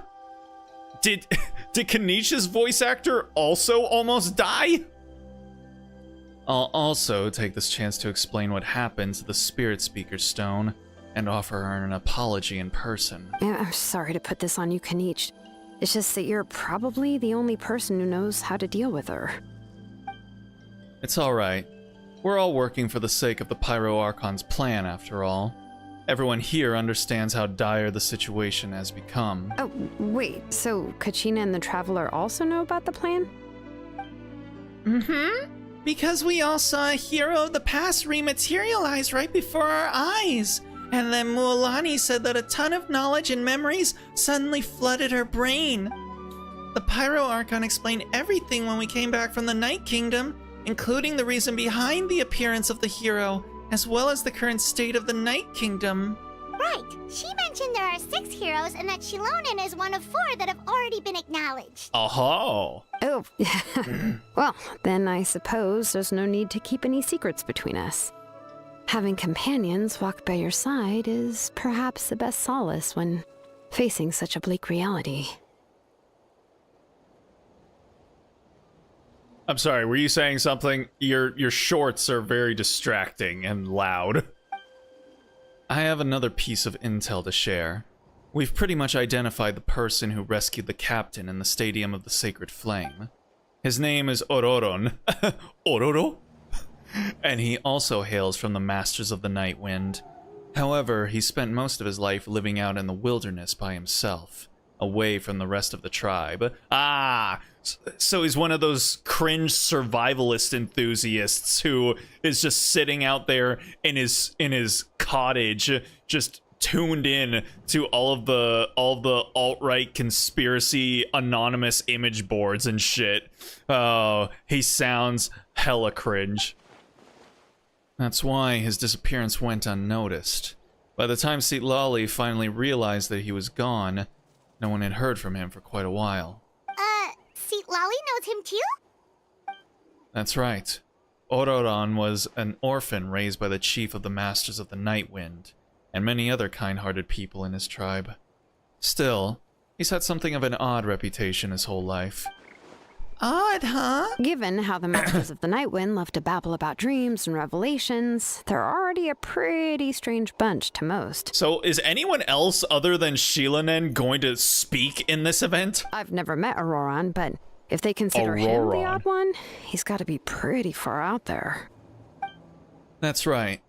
Did Kanich's voice actor also almost die? I'll also take this chance to explain what happened to the Spirit Speaker Stone and offer her an apology in person. I'm sorry to put this on you, Kanich. It's just that you're probably the only person who knows how to deal with her. It's alright. We're all working for the sake of the Pyro Archon's plan, after all. Everyone here understands how dire the situation has become. Oh, wait, so Kachina and the Traveler also know about the plan? Mm-hmm. Because we all saw a hero of the past rematerialize right before our eyes. And then Mualani said that a ton of knowledge and memories suddenly flooded her brain. The Pyro Archon explained everything when we came back from the Night Kingdom, including the reason behind the appearance of the hero, as well as the current state of the Night Kingdom. Right. She mentioned there are 6 heroes and that Shilonen is one of 4 that have already been acknowledged. Oh. Oh, well, then I suppose there's no need to keep any secrets between us. Having companions walk by your side is perhaps the best solace when facing such a bleak reality. I'm sorry, were you saying something? Your shorts are very distracting and loud. I have another piece of intel to share. We've pretty much identified the person who rescued the captain in the Stadium of the Sacred Flame. His name is Ororon. Ororo? And he also hails from the Masters of the Night Wind. However, he spent most of his life living out in the wilderness by himself, away from the rest of the tribe. Ah! So he's one of those cringe survivalist enthusiasts who is just sitting out there in his cottage, just tuned in to all of the alt-right conspiracy anonymous image boards and shit. Oh, he sounds hella cringe. That's why his disappearance went unnoticed. By the time Sitlali finally realized that he was gone, no one had heard from him for quite a while. Sitlali knows him too? That's right. Ororon was an orphan raised by the chief of the Masters of the Night Wind, and many other kind-hearted people in his tribe. Still, he's had something of an odd reputation his whole life. Odd, huh? Given how the Masters of the Night Wind love to babble about dreams and revelations, they're already a pretty strange bunch to most. So, is anyone else other than Shilonen going to speak in this event? I've never met Ororon, but if they consider him the odd one, he's got to be pretty far out there. That's right.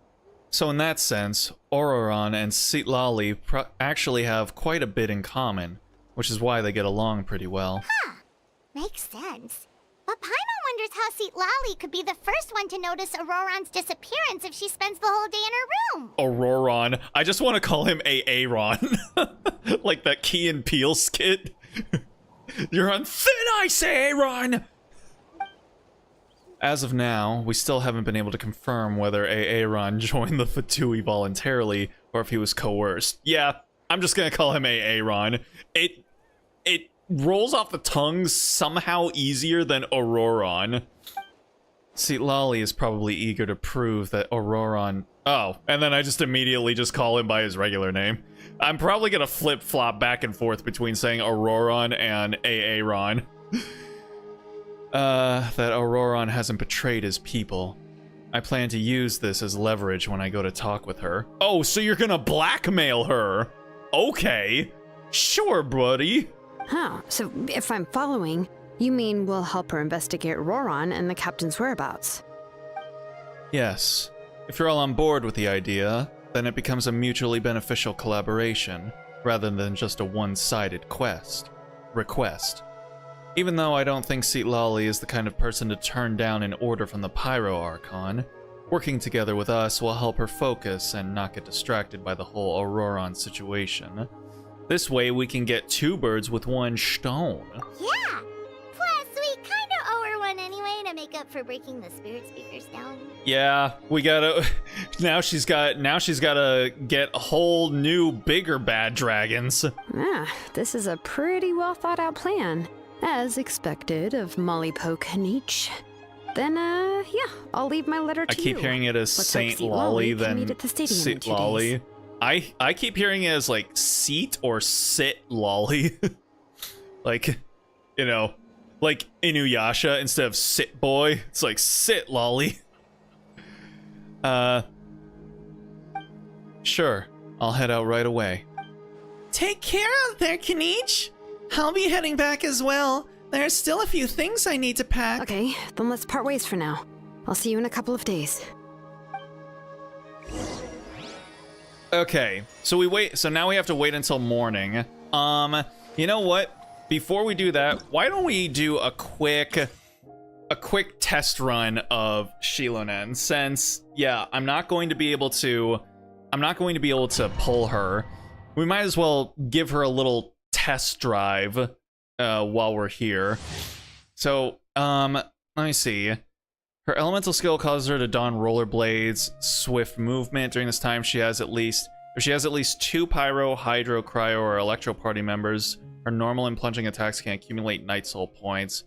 So in that sense, Ororon and Sitlali actually have quite a bit in common, which is why they get along pretty well. Huh. Makes sense. But Paimon wonders how Sitlali could be the first one to notice Auroron's disappearance if she spends the whole day in her room. Auroron. I just want to call him Aaron. Like that Key and Peele skit. You're on thin ice, Aaron! As of now, we still haven't been able to confirm whether Aaron joined the Fatui voluntarily or if he was coerced. Yeah, I'm just gonna call him Aaron. It rolls off the tongue somehow easier than Auroron. Sitlali is probably eager to prove that Auroron... Oh, and then I just immediately just call him by his regular name. I'm probably gonna flip-flop back and forth between saying Auroron and Aaron. That Auroron hasn't betrayed his people. I plan to use this as leverage when I go to talk with her. Oh, so you're gonna blackmail her? Okay. Sure, buddy. Huh, so if I'm following, you mean we'll help her investigate Ororon and the captain's whereabouts? Yes. If you're all on board with the idea, then it becomes a mutually beneficial collaboration, rather than just a one-sided request. Even though I don't think Citlali is the kind of person to turn down an order from the Pyro Archon, working together with us will help her focus and not get distracted by the whole Auroron situation. This way we can get 2 birds with 1 stone. Yeah! Plus, we kinda owe her one anyway to make up for breaking the spirit speakers down. Yeah, we gotta... Now she's gotta get a whole new, bigger bad dragons. This is a pretty well thought out plan. As expected of Molly Poke Nietzsche. Then, yeah, I'll leave my letter to you. I keep hearing it as Let's Saint hope Lolly, Citlali can then meet at the stadium in Sit 2 Lolly. days. I keep hearing it as like Seat or Sit Lolly. Like, you know, like Inuyasha instead of Sit Boy. It's like Sit Lolly. Sure. I'll head out right away. Take care out there, Kaniche. I'll be heading back as well. There's still a few things I need to pack. Okay, then let's part ways for now. I'll see you in a couple of days. Okay, so now we have to wait until morning. You know what? Before we do that, why don't we do a quick test run of Shilonen, since yeah, I'm not going to be able to pull her. We might as well give her a little test drive while we're here. So, let me see. Her elemental skill causes her to don rollerblades, swift movement. During this time, if she has at least 2 pyro, hydro, cryo, or electro party members, her normal and plunging attacks can accumulate night soul points.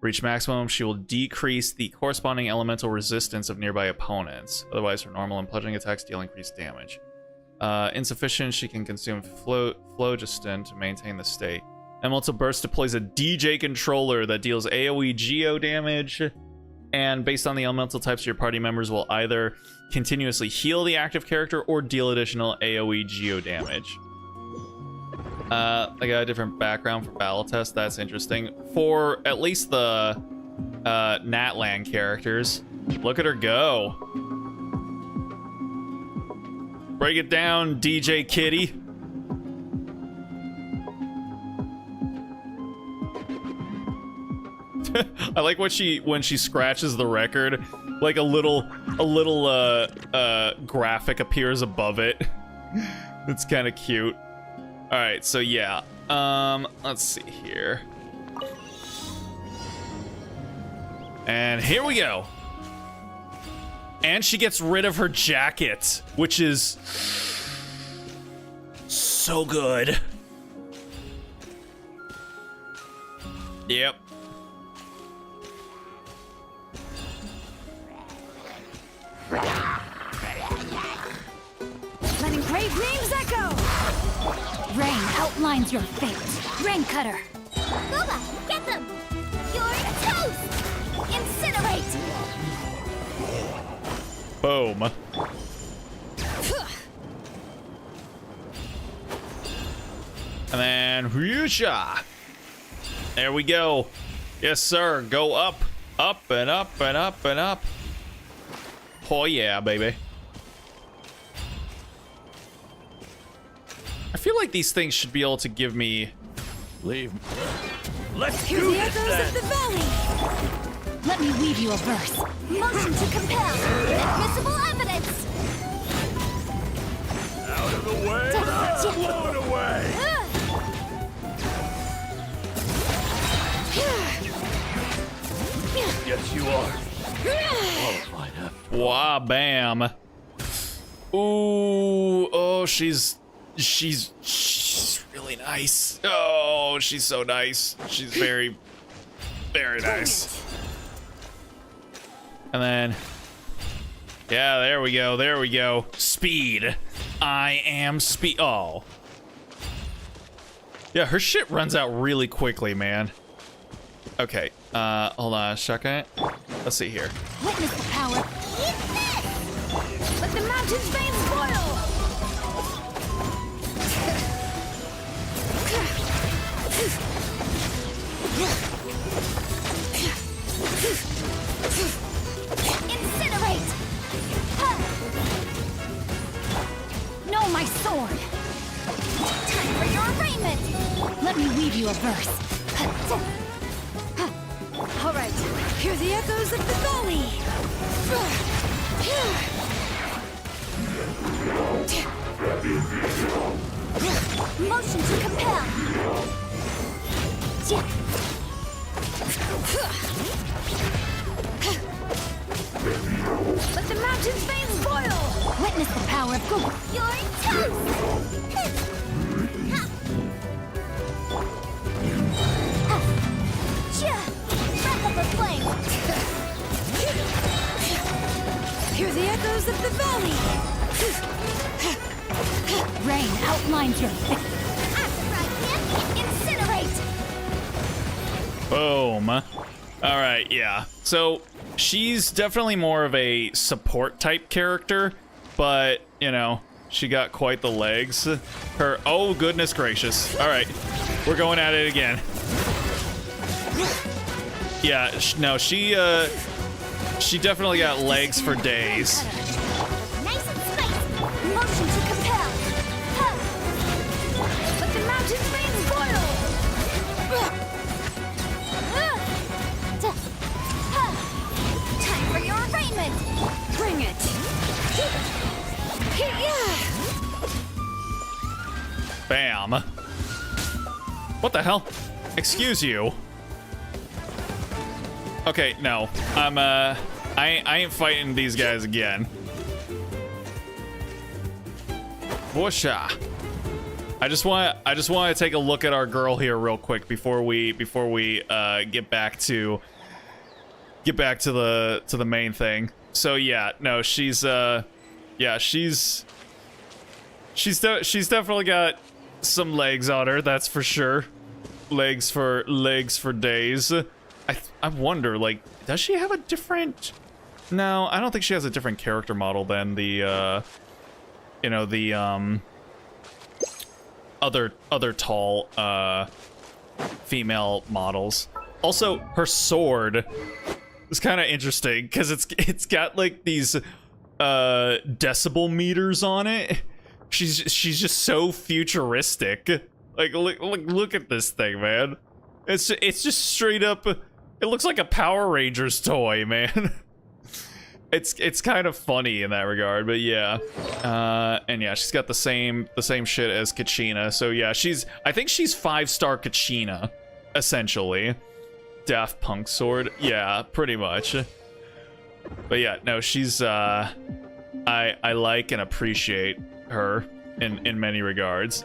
Reach maximum, she will decrease the corresponding elemental resistance of nearby opponents. Otherwise, her normal and plunging attacks deal increased damage. Insufficient, she can consume phlogiston to maintain the state. Elemental Burst deploys a DJ controller that deals AoE geo damage, and based on the elemental types, your party members will either continuously heal the active character or deal additional AoE geo damage. I got a different background for battle test. That's interesting. For at least the Natlan characters, look at her go. Break it down, DJ Kitty. I like when she scratches the record, like a little graphic appears above it. It's kind of cute. All right, so yeah. Let's see here. And here we go. And she gets rid of her jacket, which is so good. Yep. Letting brave names echo! Rain outlines your fate. Rain Cutter. Booba, get them! You're toast! Incinerate! Boom. And then, whoosha! There we go. Yes, sir. Go up, up, and up, and up, and up. Oh, yeah, baby. I feel like these things should be able to give me... Leave. Let's Hear do the this echoes then. of the valley! Let me weave you a verse. Motion to compel! Admissible evidence! Out of the way. Blown away. Yes, you are. Qualified after. Wah, bam. Ooh, oh, she's really nice. Oh, she's so nice. She's very, very nice. And then, yeah, there we go, there we go. Speed. I am speed. Oh. Yeah, her shit runs out really quickly, man. Okay, hold on a second. Let's see here. Witness the power. Eat this! Let the mountain's veins boil! Incinerate! my sword! Time for your arraignment! Let me weave you a verse. All right, hear the echoes of the valley. Motion to compel! Let the mountain's veins boil. Witness the power of Google. You're toast! Breath of the flame! Hear the echoes of the valley. Rain outlines your face. Incinerate! Boom. All right, yeah. So she's definitely more of a support type character, but you know, she got quite the legs. Her, oh goodness gracious. All right, we're going at it again. Yeah, no, she definitely got legs for days. Nice and spicy! Motion to compel. Let the mountain's veins boil. Time for your arraignment. Bring it. Bam. What the hell? Excuse you. Okay, no. I ain't fighting these guys again. Whoosha. I just want to take a look at our girl here real quick before we get back to the main thing. So yeah, no, she's definitely got some legs on her, that's for sure. Legs for days. I wonder, like, does she have a different? No, I don't think she has a different character model than the other tall female models. Also, her sword is kind of interesting because it's got like these decibel meters on it. She's just so futuristic. Like look at this thing, man. It's just straight up. It looks like a Power Rangers toy, man. It's kind of funny in that regard, but yeah. And yeah, she's got the same shit as Kachina. So yeah, I think she's 5-star Kachina, essentially. Daft Punk sword. Yeah, pretty much. But yeah, no, she's I like and appreciate her in many regards.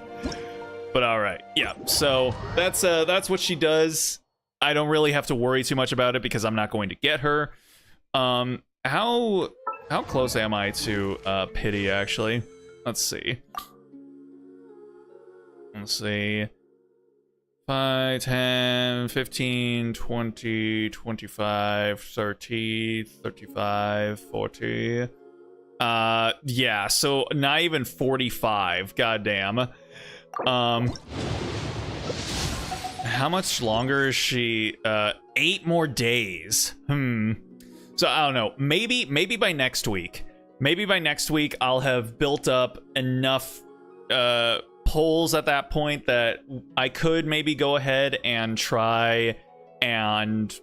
But all right, yeah. So that's what she does. I don't really have to worry too much about it because I'm not going to get her. How close am I to pity actually? Let's see. 5, 10, 15, 20, 25, 30, 35, 40. Yeah, so not even 45. Goddamn. How much longer is she? 8 more days. So I don't know. Maybe by next week. Maybe by next week I'll have built up enough polls at that point that I could maybe go ahead and try and,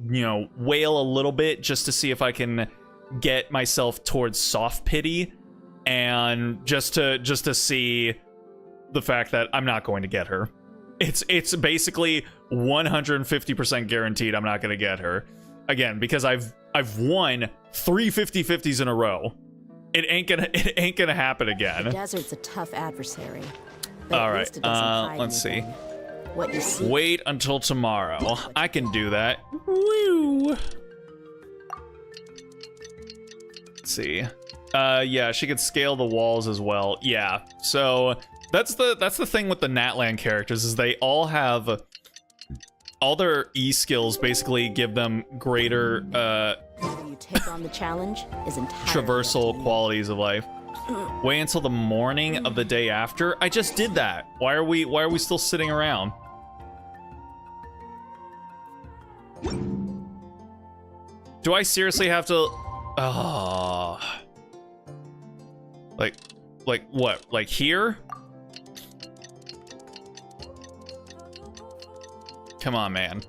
you know, wail a little bit just to see if I can get myself towards soft pity, and just to see the fact that I'm not going to get her. It's basically 150% guaranteed I'm not going to get her again because I've won 3 50-50s in a row. It ain't gonna happen again. The desert's a tough adversary. All right, let's see. What you see. Wait until tomorrow. I can do that. Woo. Let's see. Yeah, she could scale the walls as well. Yeah. So that's the thing with the Natlan characters is they all have all their E skills basically give them greater You take on the challenge is entirely traversal up to you. qualities of life. Wait until the morning of the day after. I just did that. Why are we still sitting around? Do I seriously have to? Oh, like Like what? Like here? Come on, man.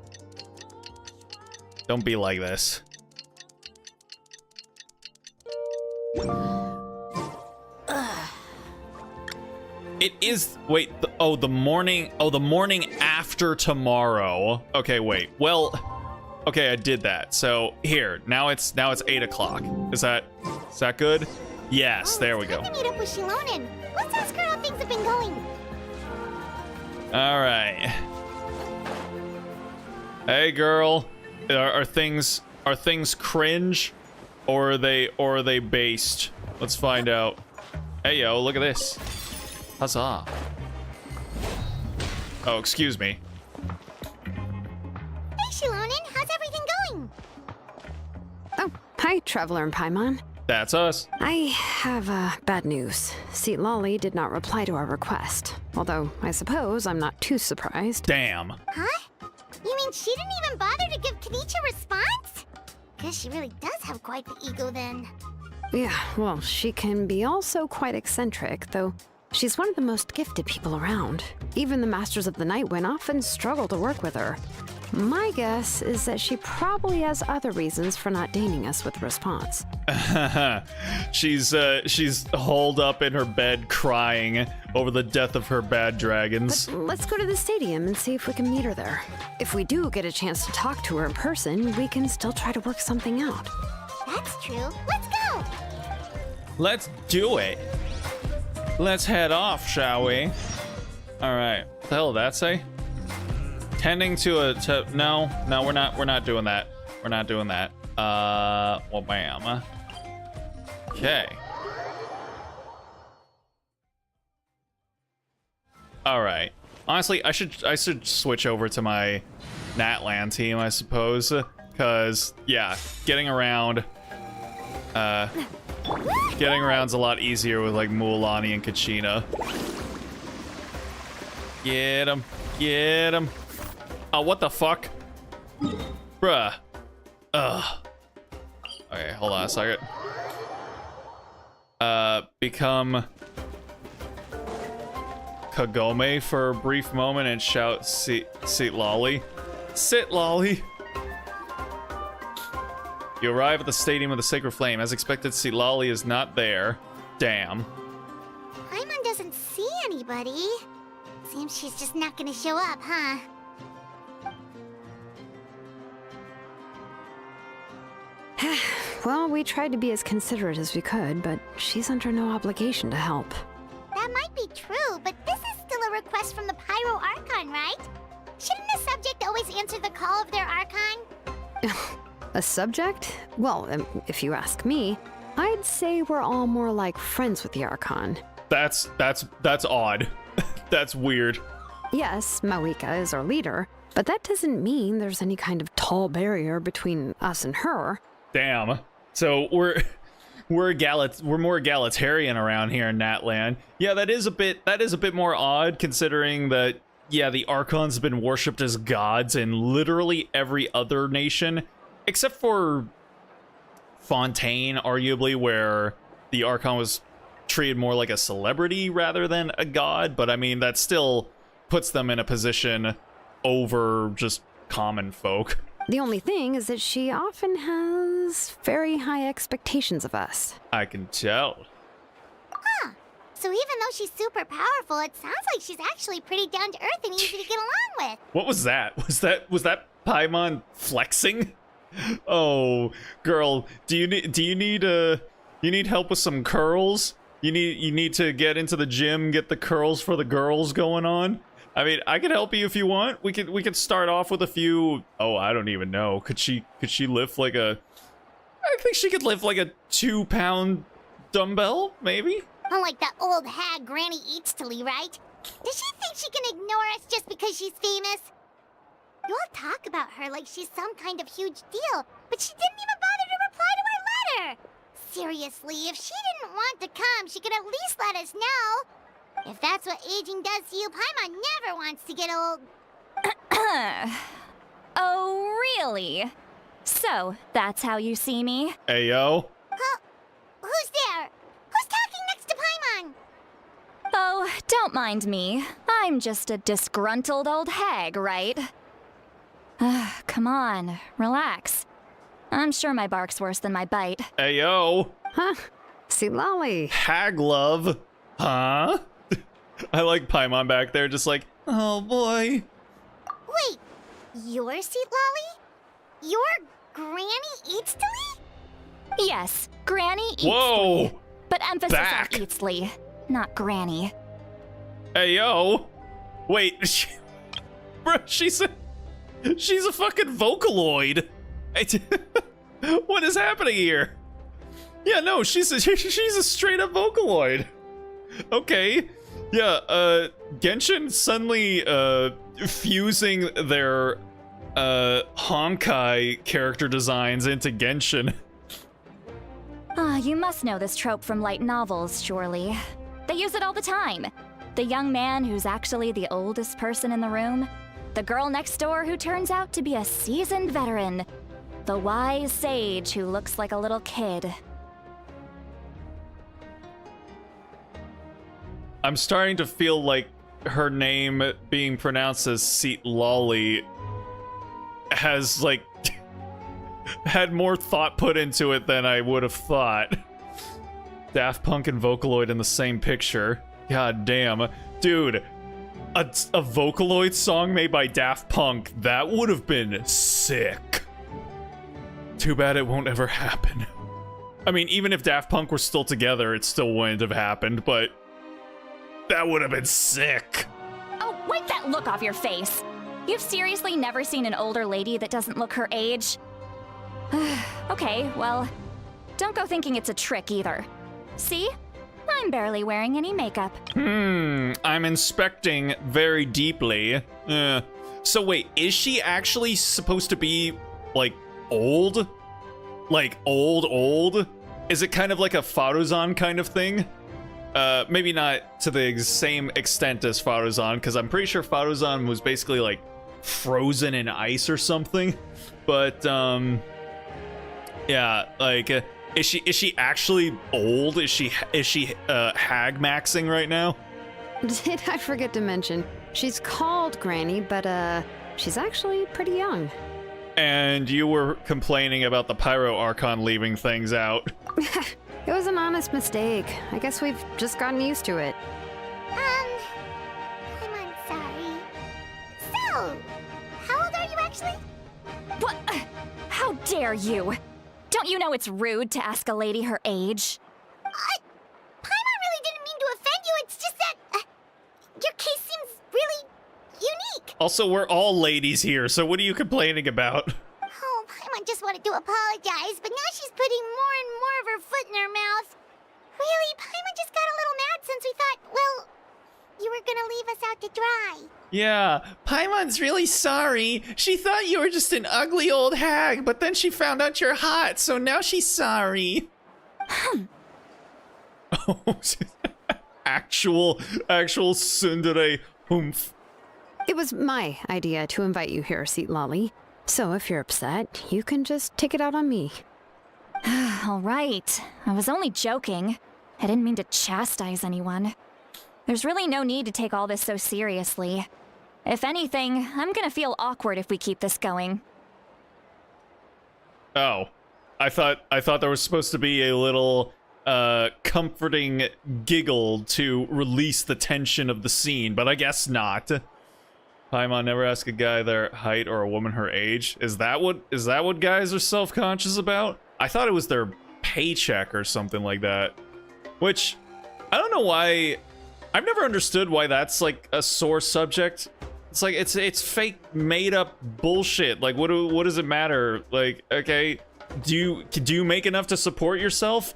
Don't be like this. It is, wait, the morning after tomorrow. Okay, wait, well, okay, I did that. So here, now it's 8 o'clock. Is that good? Yes, there we go. Time to meet up with Shilonen. Let's ask her how things have been going. All right. Hey, girl, are things cringe, or are they based? Let's find out. Hey, yo, look at this. Huzzah. Oh, excuse me. Hey, Shilonen, how's everything going? Oh, hi, Traveler and Paimon. That's us. I have bad news. Lolly did not reply to our request. Although, I suppose I'm not too surprised. Damn. Huh? You mean she didn't even bother to give Kanicha a response? Guess she really does have quite the ego then. Yeah, well, she can be also quite eccentric, though she's one of the most gifted people around. Even the Masters of the Night Wind often struggle to work with her. My guess is that she probably has other reasons for not deigning us with a response. She's holed up in her bed crying over the death of her bad dragons. But let's go to the stadium and see if we can meet her there. If we do get a chance to talk to her in person, we can still try to work something out. That's true. Let's go! Let's do it. Let's head off, shall we? All right. What the hell did that say? Tending to no, we're not doing that. We're not doing that. Well, bam. Okay. All right. Honestly, I should switch over to my Natlan team, I suppose, because yeah, getting around's a lot easier with like Mualani and Kachina. Get him, get him. Oh, what the fuck? Bruh. Ugh. Okay, hold on a second. Become Kagome for a brief moment and shout sit Lolly. Sit Lolly. You arrive at the Stadium of the Sacred Flame. As expected, Sit Lolly is not there. Damn. Paimon doesn't see anybody. Seems she's just not gonna show up, huh? Well, we tried to be as considerate as we could, but she's under no obligation to help. That might be true, but this is still a request from the Pyro Archon, right? Shouldn't the subject always answer the call of their Archon? A subject? Well, if you ask me, I'd say we're all more like friends with the Archon. That's odd. That's weird. Yes, Mawika is our leader, but that doesn't mean there's any kind of tall barrier between us and her. Damn. So we're more egalitarian around here in Natlan. Yeah, that is a bit more odd considering that yeah, the Archons have been worshipped as gods in literally every other nation except for Fontaine, arguably, where the Archon was treated more like a celebrity rather than a god, but I mean that still puts them in a position over just common folk. The only thing is that she often has very high expectations of us. I can tell. Huh. So even though she's super powerful, it sounds like she's actually pretty down to earth and easy to get along with. What was that? Was that Paimon flexing? Oh, girl, do you need help with some curls? You need to get into the gym, get the curls for the girls going on? I mean, I could help you if you want. We could start off with a few. Oh, I don't even know. Could she lift like a? I think she could lift like a 2-pound dumbbell, maybe. Unlike that old hag Granny Eatstily, right? Does she think she can ignore us just because she's famous? You all talk about her like she's some kind of huge deal, but she didn't even bother to reply to our letter. Seriously, if she didn't want to come, she could at least let us know. If that's what aging does to you, Paimon never wants to get old. Oh, really? So, that's how you see me? Ayo. Huh? Who's there? Who's talking next to Paimon? don't mind me. I'm just a disgruntled old hag, right? Come on, relax. I'm sure my bark's worse than my bite. Hey, yo. Huh? See, Lolly. Hag love. Huh? I like Paimon back there just like, oh boy. Wait, your seat, Lolly? Your Granny Eatsley? Yes, Granny Eatsley. Whoa! But emphasis Back. on Eatsley, not Granny. Hey, yo. Wait, bro, she's a fucking Vocaloid. What is happening here? Yeah, no, she's a straight up Vocaloid. Okay. Yeah, Genshin suddenly, fusing their, Honkai character designs into Genshin. You must know this trope from light novels, surely. They use it all the time. The young man who's actually the oldest person in the room. The girl next door who turns out to be a seasoned veteran. The wise sage who looks like a little kid. I'm starting to feel like her name being pronounced as Seat Lolly has, like, had more thought put into it than I would have thought. Daft Punk and Vocaloid in the same picture. God damn. Dude, a Vocaloid song made by Daft Punk, that would have been sick. Too bad it won't ever happen. I mean, even if Daft Punk were still together, it still wouldn't have happened, but that would have been sick. Oh, wipe that look off your face. You've seriously never seen an older lady that doesn't look her age? Okay, well, don't go thinking it's a trick either. See? I'm barely wearing any makeup. I'm inspecting very deeply. So wait, is she actually supposed to be, like, old? Like, old? Is it kind of like a Faruzan kind of thing? Maybe not to the same extent as Faruzan, because I'm pretty sure Faruzan was basically, like, frozen in ice or something. But, yeah, like, is she actually old? Is she hag maxing right now? Did I forget to mention, she's called Granny, but she's actually pretty young. And you were complaining about the Pyro Archon leaving things out. It was an honest mistake. I guess we've just gotten used to it. I'm sorry. So, how old are you actually? What? How dare you? Don't you know it's rude to ask a lady her age? Paimon really didn't mean to offend you, it's just that your case seems really unique. Also, we're all ladies here, so what are you complaining about? Oh, Paimon just wanted to apologize, but now she's putting more and more of her foot in her mouth. Really, Paimon just got a little mad since we thought, well, you were gonna leave us out to dry. Yeah, Paimon's really sorry. She thought you were just an ugly old hag, but then she found out you're hot, so now she's sorry. Oh, actual tsundere humph. It was my idea to invite you here, Seat Lolly. So if you're upset, you can just take it out on me. All right. I was only joking. I didn't mean to chastise anyone. There's really no need to take all this so seriously. If anything, I'm gonna feel awkward if we keep this going. Oh, I thought there was supposed to be a little comforting giggle to release the tension of the scene, but I guess not. Paimon never ask a guy their height or a woman her age. Is that what guys are self-conscious about? I thought it was their paycheck or something like that. Which, I don't know why. I've never understood why that's like a sore subject. It's like it's fake made up bullshit. Like what does it matter? Like, okay, do you make enough to support yourself?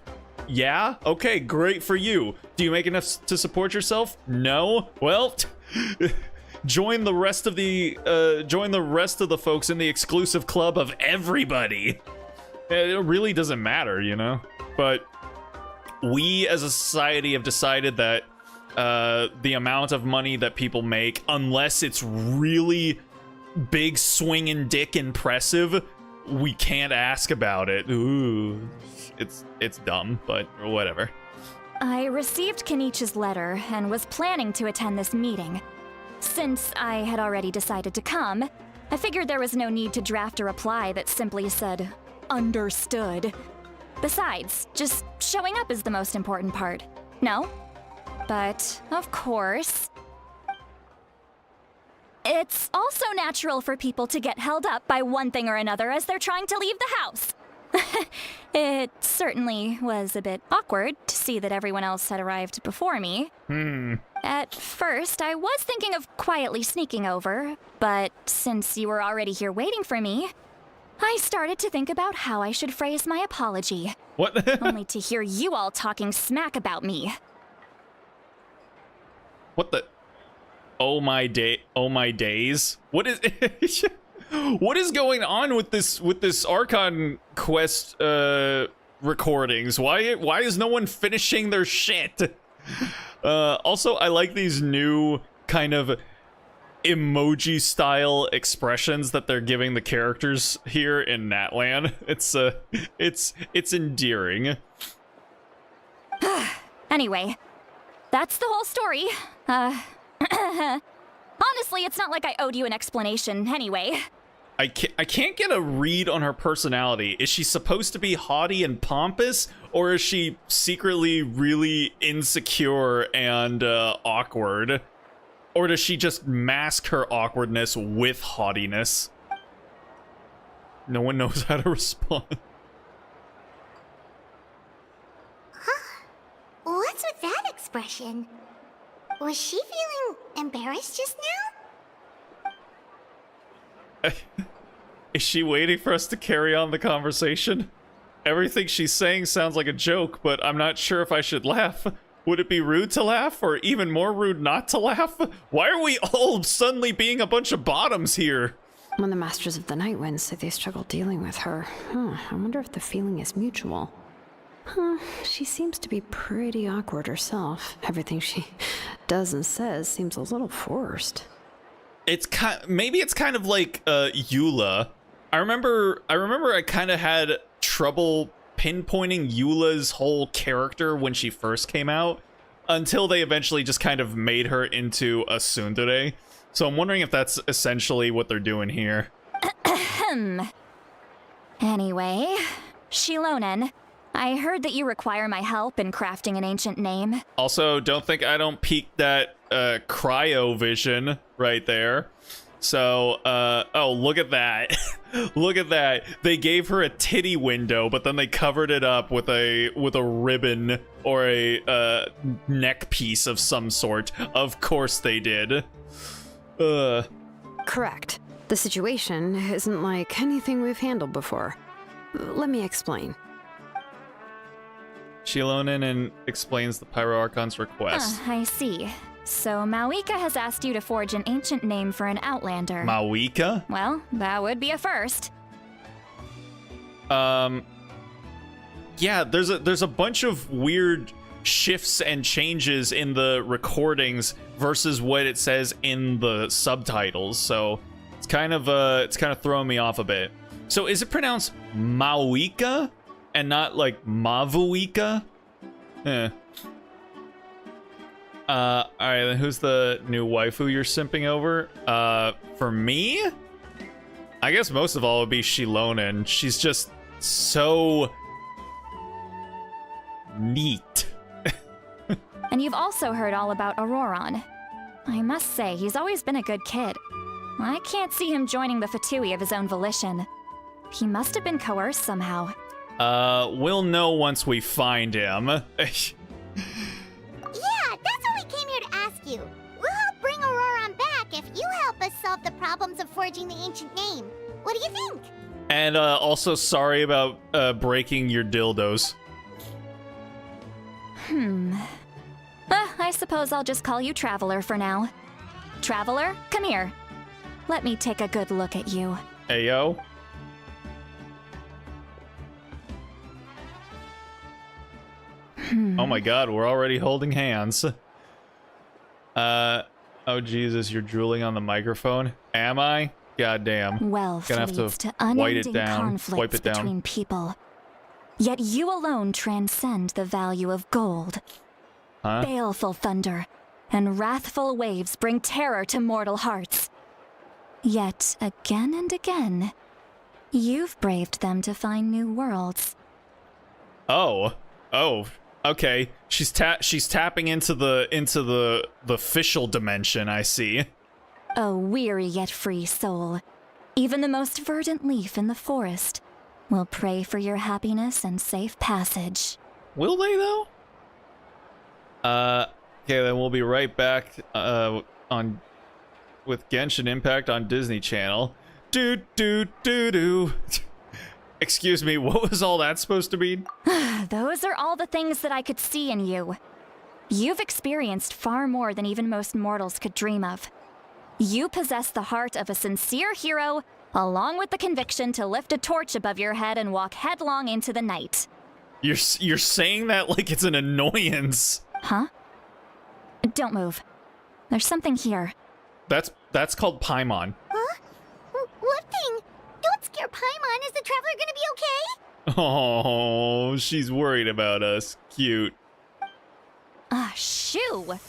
Yeah? Okay, great for you. Do you make enough to support yourself? No? Well, join the rest of the folks in the exclusive club of everybody. It really doesn't matter, you know? But we as a society have decided that the amount of money that people make, unless it's really big swinging dick impressive, we can't ask about it. Ooh, it's dumb, but whatever. I received Kenichi's letter and was planning to attend this meeting. Since I had already decided to come, I figured there was no need to draft a reply that simply said, "Understood." Besides, just showing up is the most important part. No? But, of course, it's also natural for people to get held up by one thing or another as they're trying to leave the house. It certainly was a bit awkward to see that everyone else had arrived before me. At first, I was thinking of quietly sneaking over, but since you were already here waiting for me, I started to think about how I should phrase my apology. What? Only to hear you all talking smack about me. What the? Oh my days. What is what is going on with this Archon quest recordings? Why is no one finishing their shit? Also, I like these new kind of emoji style expressions that they're giving the characters here in Natlan. It's endearing. Anyway, that's the whole story. Honestly, it's not like I owed you an explanation anyway. I can't get a read on her personality. Is she supposed to be haughty and pompous, or is she secretly really insecure and awkward? Or does she just mask her awkwardness with haughtiness? No one knows how to respond. What's with that expression? Was she feeling embarrassed just now? Is she waiting for us to carry on the conversation? Everything she's saying sounds like a joke, but I'm not sure if I should laugh. Would it be rude to laugh, or even more rude not to laugh? Why are we all suddenly being a bunch of bottoms here? When the Masters of the Night Wind say they struggle dealing with her, I wonder if the feeling is mutual. She seems to be pretty awkward herself. Everything she does and says seems a little forced. Maybe it's kind of like Eula. I remember I kind of had trouble pinpointing Eula's whole character when she first came out, until they eventually just kind of made her into a tsundere. So I'm wondering if that's essentially what they're doing here. Anyway, Shilonen, I heard that you require my help in crafting an ancient name. Also, don't think I don't peek that cryo vision right there. So, oh, look at that. Look at that. They gave her a titty window, but then they covered it up with a ribbon or a neck piece of some sort. Of course they did. Correct. The situation isn't like anything we've handled before. Let me explain. Shilonen explains the Pyro Archon's request. I see. So Mawika has asked you to forge an ancient name for an Outlander. Mawika? Well, that would be a first. Yeah, there's a bunch of weird shifts and changes in the recordings versus what it says in the subtitles. So it's kind of throwing me off a bit. So is it pronounced Mawika and not like Mavuika? Alright, then who's the new waifu you're simping over? For me? I guess most of all would be Shilonen. She's just so neat. And you've also heard all about Auroron. I must say, he's always been a good kid. I can't see him joining the Fatui of his own volition. He must have been coerced somehow. We'll know once we find him. Yeah, that's what we came here to ask you. We'll help bring Auroron back if you help us solve the problems of forging the ancient name. What do you think? And also sorry about breaking your dildos. I suppose I'll just call you Traveler for now. Traveler, come here. Let me take a good look at you. Ayo. Oh my god, we're already holding hands. Oh Jesus, you're drooling on the microphone? Am I? God damn. Wealth Gonna have leads to to wipe it unending down, conflicts wipe it down. between people. Yet you alone transcend the value of gold. Huh? Baleful thunder and wrathful waves bring terror to mortal hearts. Yet, again and again, you've braved them to find new worlds. Oh, okay. She's tapping into the official dimension. I see. A weary yet free soul. Even the most verdant leaf in the forest will pray for your happiness and safe passage. Will they though? Okay, then we'll be right back on with Genshin Impact on Disney Channel. Do. Excuse me, what was all that supposed to mean? Those are all the things that I could see in you. You've experienced far more than even most mortals could dream of. You possess the heart of a sincere hero, along with the conviction to lift a torch above your head and walk headlong into the night. You're saying that like it's an annoyance. Huh? Don't move. There's something here. That's called Paimon. Huh? What thing? Don't scare Paimon. Is the traveler gonna be okay? Oh, she's worried about us. Cute. Shoo!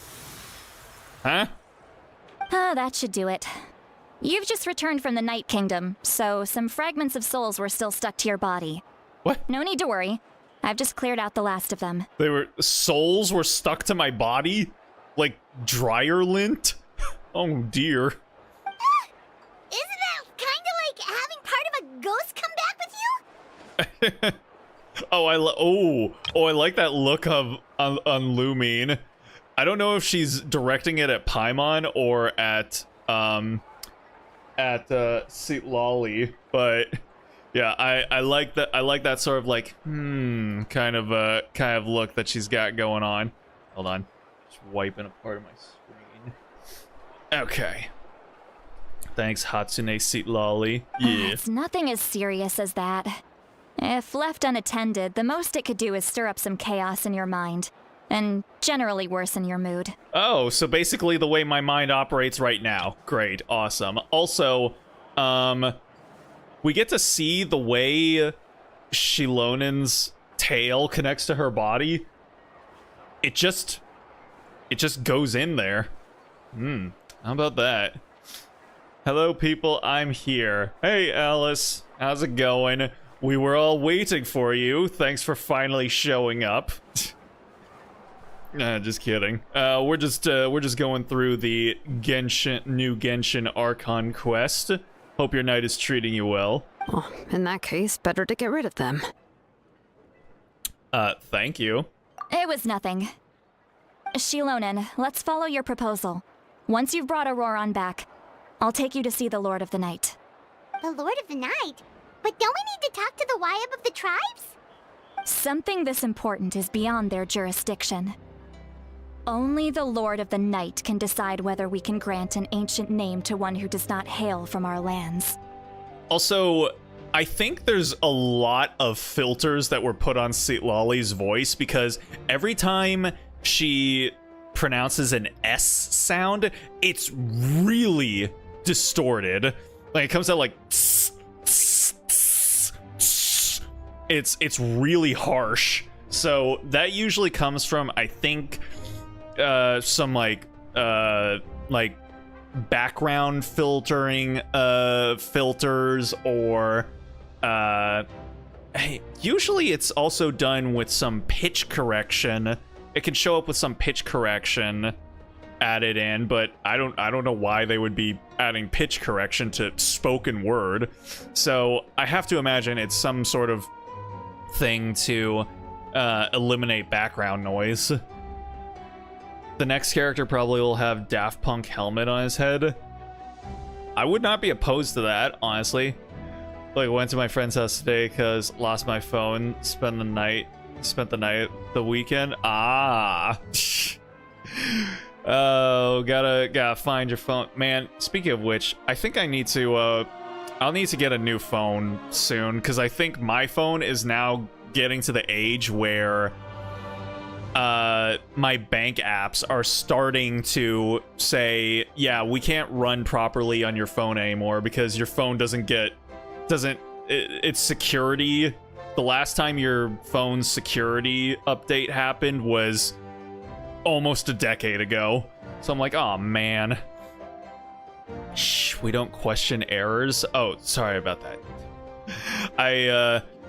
Huh? That should do it. You've just returned from the Night Kingdom, so some fragments of souls were still stuck to your body. What? No need to worry. I've just cleared out the last of them. Souls were stuck to my body? Like dryer lint? Oh dear. Isn't that kind of like having part of a ghost come back with you? I like that look of on Lumine. I don't know if she's directing it at Paimon or at Lolly, but yeah, I like that. I like that sort of like kind of look that she's got going on. Hold on, just wiping a part of my screen. Okay. Thanks, Hatsune Seat Lolly. Yeah. It's nothing as serious as that. If left unattended, the most it could do is stir up some chaos in your mind, and generally worsen your mood. Oh, so basically the way my mind operates right now. Great, awesome. Also, we get to see the way Shilonen's tail connects to her body. It just goes in there. How about that? Hello, people, I'm here. Hey, Alice, how's it going? We were all waiting for you. Thanks for finally showing up. Nah, just kidding. We're just going through the new Genshin Archon quest. Hope your night is treating you well. Oh, in that case, better to get rid of them. Thank you. It was nothing. Shilonen, let's follow your proposal. Once you've brought Auroron back, I'll take you to see the Lord of the Night. The Lord of the Night? But don't we need to talk to the Wyab of the tribes? Something this important is beyond their jurisdiction. Only the Lord of the Night can decide whether we can grant an ancient name to one who does not hail from our lands. Also, I think there's a lot of filters that were put on Lolly's voice, because every time she pronounces an S sound, it's really distorted. Like, it comes out like it's really harsh. So that usually comes from, I think, some like background filtering filters, or usually it's also done with some pitch correction. It can show up with some pitch correction added in, but I don't know why they would be adding pitch correction to spoken word. So I have to imagine it's some sort of thing to eliminate background noise. The next character probably will have Daft Punk helmet on his head. I would not be opposed to that, honestly. Like, went to my friend's house today because lost my phone, spent the night, the weekend. Oh, gotta find your phone. Man, speaking of which, I think I need to, I'll need to get a new phone soon, because I think my phone is now getting to the age where my bank apps are starting to say, yeah, we can't run properly on your phone anymore because your phone it's security. The last time your phone's security update happened was almost a decade ago. So I'm like, oh man. Shh, we don't question errors. Oh, sorry about that.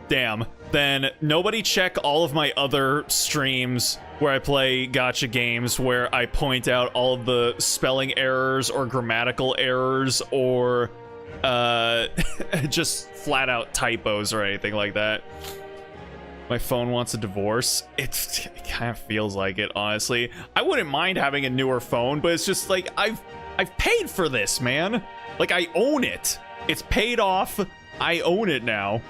Damn. Then nobody check all of my other streams where I play gacha games where I point out all of the spelling errors or grammatical errors or just flat out typos or anything like that. My phone wants a divorce. It kind of feels like it, honestly. I wouldn't mind having a newer phone, but it's just like I've paid for this, man. Like, I own it. It's paid off. I own it now.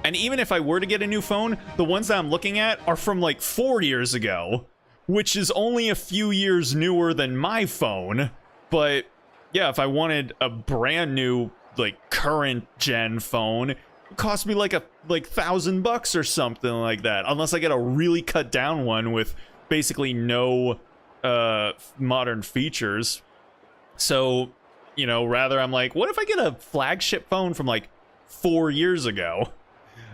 And even if I were to get a new phone, the ones that I'm looking at are from like 4 years ago, which is only a few years newer than my phone. But yeah, if I wanted a brand new, like, current gen phone, it cost me like $1,000 or something like that, unless I get a really cut down one with basically no modern features. So, you know, rather I'm like, what if I get a flagship phone from like 4 years ago?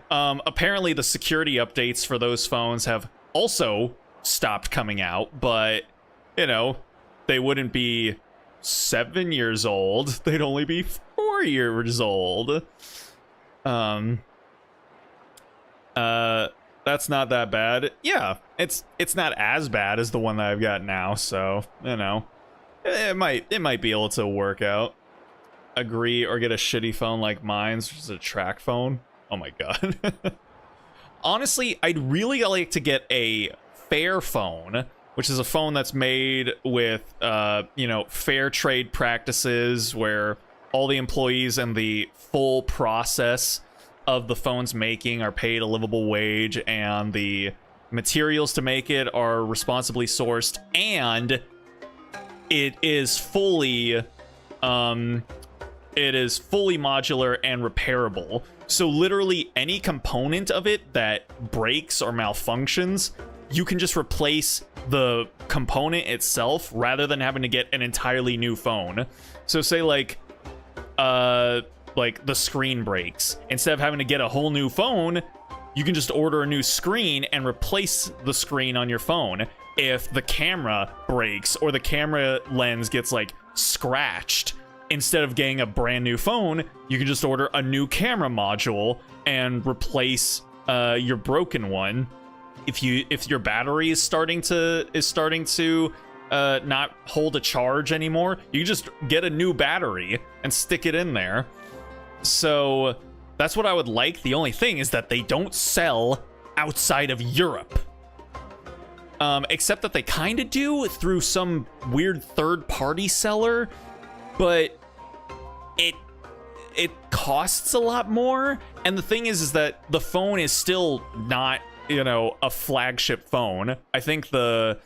Apparently the security updates for those phones have also stopped coming out, but, you know, they wouldn't be 7 years old. They'd only be 4 years old. That's not that bad. Yeah, it's not as bad as the one that I've got now, so, you know, it might be able to work out. Agree or get a shitty phone like mine, which is a track phone. Oh my god. Honestly, I'd really like to get a fair phone, which is a phone that's made with, you know, fair trade practices where all the employees and the full process of the phone's making are paid a livable wage, and the materials to make it are responsibly sourced, and it is fully modular and repairable. So literally any component of it that breaks or malfunctions, you can just replace the component itself rather than having to get an entirely new phone. So say like the screen breaks. Instead of having to get a whole new phone, you can just order a new screen and replace the screen on your phone. If the camera breaks or the camera lens gets like scratched, instead of getting a brand new phone, you can just order a new camera module and replace your broken one. If your battery is starting to not hold a charge anymore, you can just get a new battery and stick it in there. So that's what I would like. The only thing is that they don't sell outside of Europe. Except that they kind of do through some weird third-party seller, but it costs a lot more. And the thing is that the phone is still not, you know, a flagship phone. I think the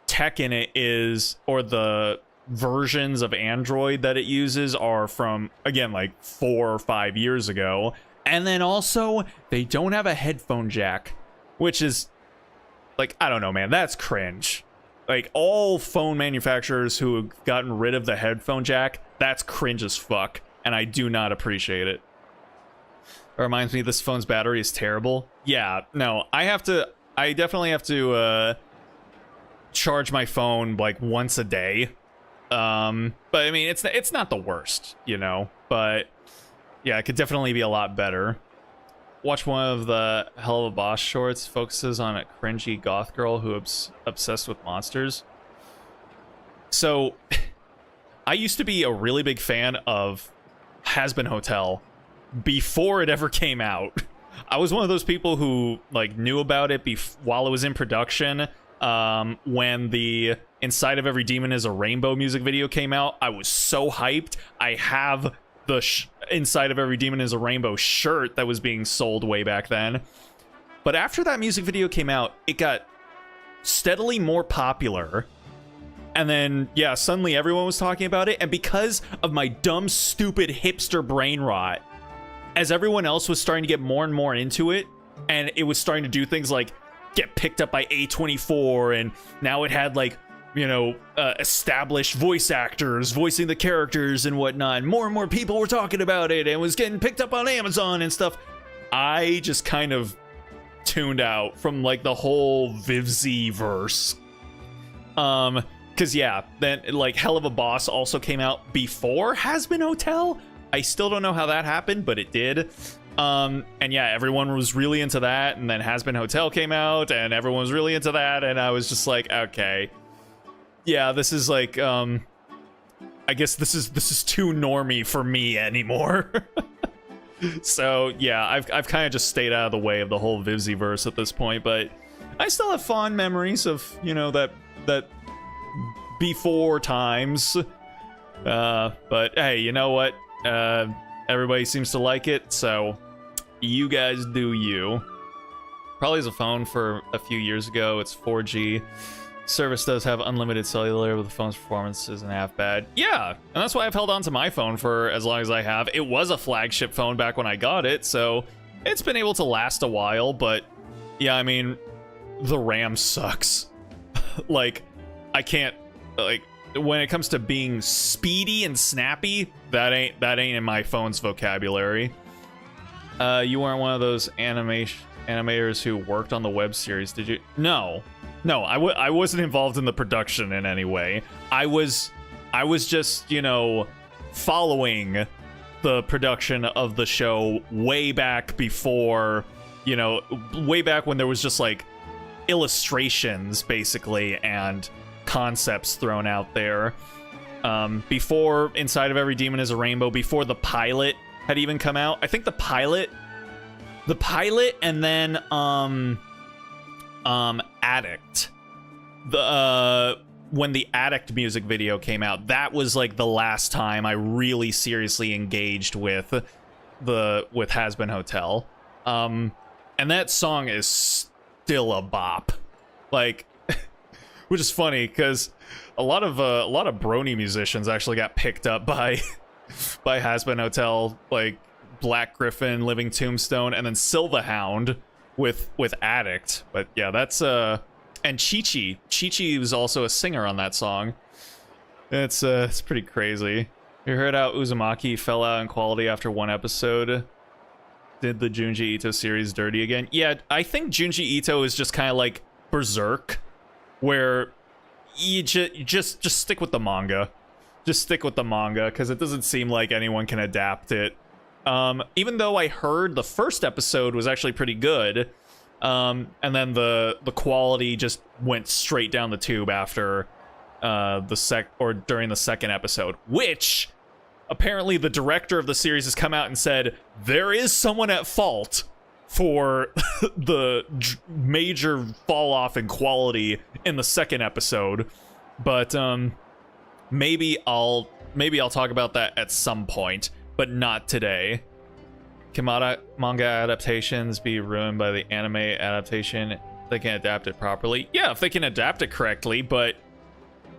tech in it is, or the versions of Android that it uses are from, again, like 4 or 5 years ago. And then also, they don't have a headphone jack, which is, like, I don't know, man, that's cringe. Like, all phone manufacturers who have gotten rid of the headphone jack, that's cringe as fuck, and I do not appreciate it. It reminds me, this phone's battery is terrible. Yeah, no, I definitely have to charge my phone like once a day. But I mean, it's not the worst, you know, but yeah, it could definitely be a lot better. Watch one of the Hell of a Boss shorts, focuses on a cringy goth girl who's obsessed with monsters. So, I used to be a really big fan of Has-Been Hotel before it ever came out. I was one of those people who, like, knew about it while it was in production. When the Inside of Every Demon is a Rainbow music video came out, I was so hyped. I have the Inside of Every Demon is a Rainbow shirt that was being sold way back then. But after that music video came out, it got steadily more popular. And then, yeah, suddenly everyone was talking about it. And because of my dumb, stupid hipster brain rot, as everyone else was starting to get more and more into it, and it was starting to do things like get picked up by A24, and now it had, like, you know, established voice actors voicing the characters and whatnot, and more people were talking about it, and it was getting picked up on Amazon and stuff. I just kind of tuned out from, like, the whole Vivzy verse Because, yeah, then, like, Hell of a Boss also came out before Has Been Hotel. I still don't know how that happened, but it did. And yeah, everyone was really into that, and then Has Been Hotel came out, and everyone was really into that, and I was just like, okay. Yeah, this is like, I guess this is too normie for me anymore. So, yeah, I've kind of just stayed out of the way of the whole Vivziverse at this point, but I still have fond memories of, you know, that before times. But hey, you know what? Everybody seems to like it, so you guys do you. Probably has a phone for a few years ago. It's 4G. Service does have unlimited cellular, but the phone's performance isn't half bad. Yeah, and that's why I've held on to my phone for as long as I have. It was a flagship phone back when I got it, so it's been able to last a while, but yeah, I mean, the RAM sucks. Like, I can't, like, when it comes to being speedy and snappy, that ain't in my phone's vocabulary. You weren't one of those animators who worked on the web series, did you? No, I wasn't involved in the production in any way. I was just, you know, following the production of the show way back before, you know, way back when there was just like illustrations basically and concepts thrown out there. Before Inside of Every Demon is a Rainbow, before the pilot had even come out. I think the pilot and then Addict. When the Addict music video came out, that was like the last time I really seriously engaged with Has Been Hotel. And that song is still a bop. Like, which is funny because a lot of brony musicians actually got picked up by Has Been Hotel, like Black Griffin, Living Tombstone, and then Silverhound with Addict. But yeah, that's and Chi-Chi was also a singer on that song. It's pretty crazy. You heard how Uzumaki fell out in quality after one episode? Did the Junji Ito series dirty again? Yeah, I think Junji Ito is just kind of like Berserk, where you just stick with the manga. Just stick with the manga, because it doesn't seem like anyone can adapt it. Even though I heard the first episode was actually pretty good, and then the quality just went straight down the tube after during the second episode, which apparently the director of the series has come out and said there is someone at fault for the major fall off in quality in the second episode. But maybe I'll talk about that at some point, but not today. Can manga adaptations be ruined by the anime adaptation if they can adapt it properly? Yeah, if they can adapt it correctly, but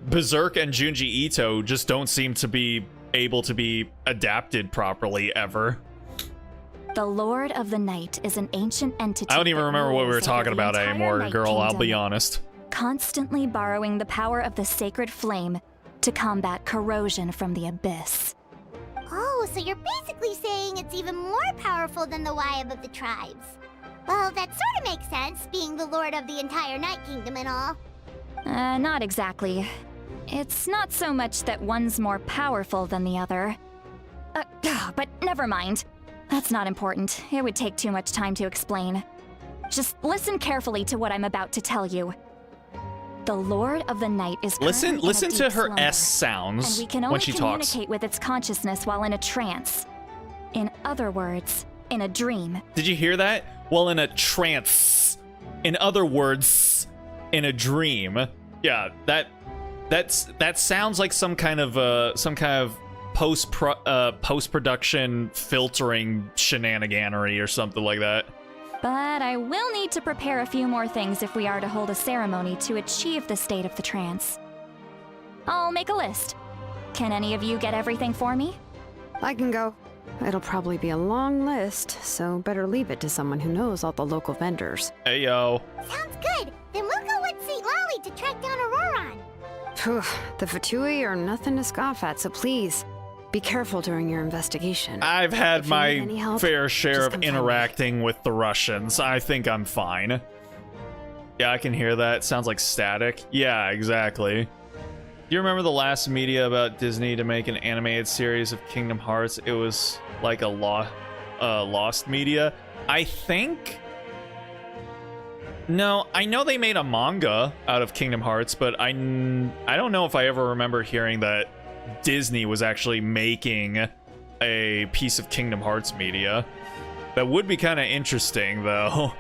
Berserk and Junji Ito just don't seem to be able to be adapted properly ever. The Lord of the Night is an ancient entity. I don't even remember what we were rules talking over the about entire anymore, Night girl, I'll be Kingdom, honest. constantly borrowing the power of the sacred flame to combat corrosion from the abyss. Oh, so you're basically saying it's even more powerful than the Waiab of the tribes. Well, that sort of makes sense, being the lord of the entire Night Kingdom and all. Not exactly. It's not so much that one's more powerful than the other. But never mind. That's not important. It would take too much time to explain. Just listen carefully to what I'm about to tell you. The Lord of the Night is Listen currently in a to deep her slumber, S sounds and we can when only she talks. communicate with its consciousness while in a trance. In other words, in a dream. Did you hear that? Well, in a trance. In other words, in a dream. Yeah, that sounds like some kind of post-production filtering shenaniganery or something like that. But I will need to prepare a few more things if we are to hold a ceremony to achieve the state of the trance. I'll make a list. Can any of you get everything for me? I can go. It'll probably be a long list, so better leave it to someone who knows all the local vendors. Hey, yo. Sounds good. Then we'll go with St. Lolly to track down Auroron. Phew, the Fatui are nothing to scoff at, so please, be careful during your investigation. I've had If you need any my help, fair share just of come find me. interacting with the Russians. I think I'm fine. Yeah, I can hear that. Sounds like static. Yeah, exactly. Do you remember the last media about Disney to make an animated series of Kingdom Hearts? It was like a lost media. I think... No, I know they made a manga out of Kingdom Hearts, but I don't know if I ever remember hearing that Disney was actually making a piece of Kingdom Hearts media. That would be kind of interesting, though.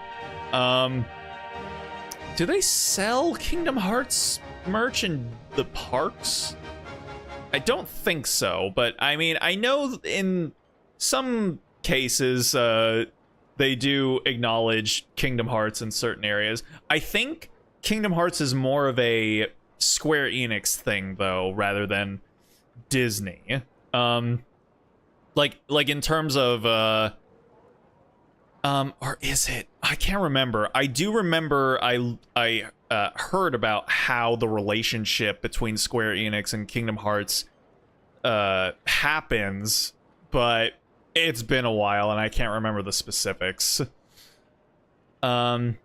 Do they sell Kingdom Hearts merch in the parks? I don't think so, but I mean, I know in some cases, they do acknowledge Kingdom Hearts in certain areas. I think Kingdom Hearts is more of a Square Enix thing, though, rather than Disney. Like in terms of, or is it? I can't remember. I do remember I heard about how the relationship between Square Enix and Kingdom Hearts happens, but it's been a while and I can't remember the specifics. Maybe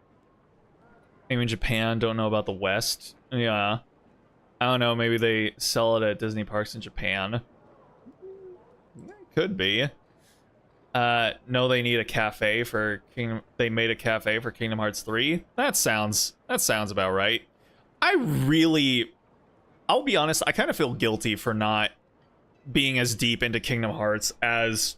in Japan, don't know about the West. Yeah. I don't know, maybe they sell it at Disney parks in Japan. Could be. No, they need a cafe for Kingdom. They made a cafe for Kingdom Hearts 3. That sounds about right. I'll be honest, I kind of feel guilty for not being as deep into Kingdom Hearts as,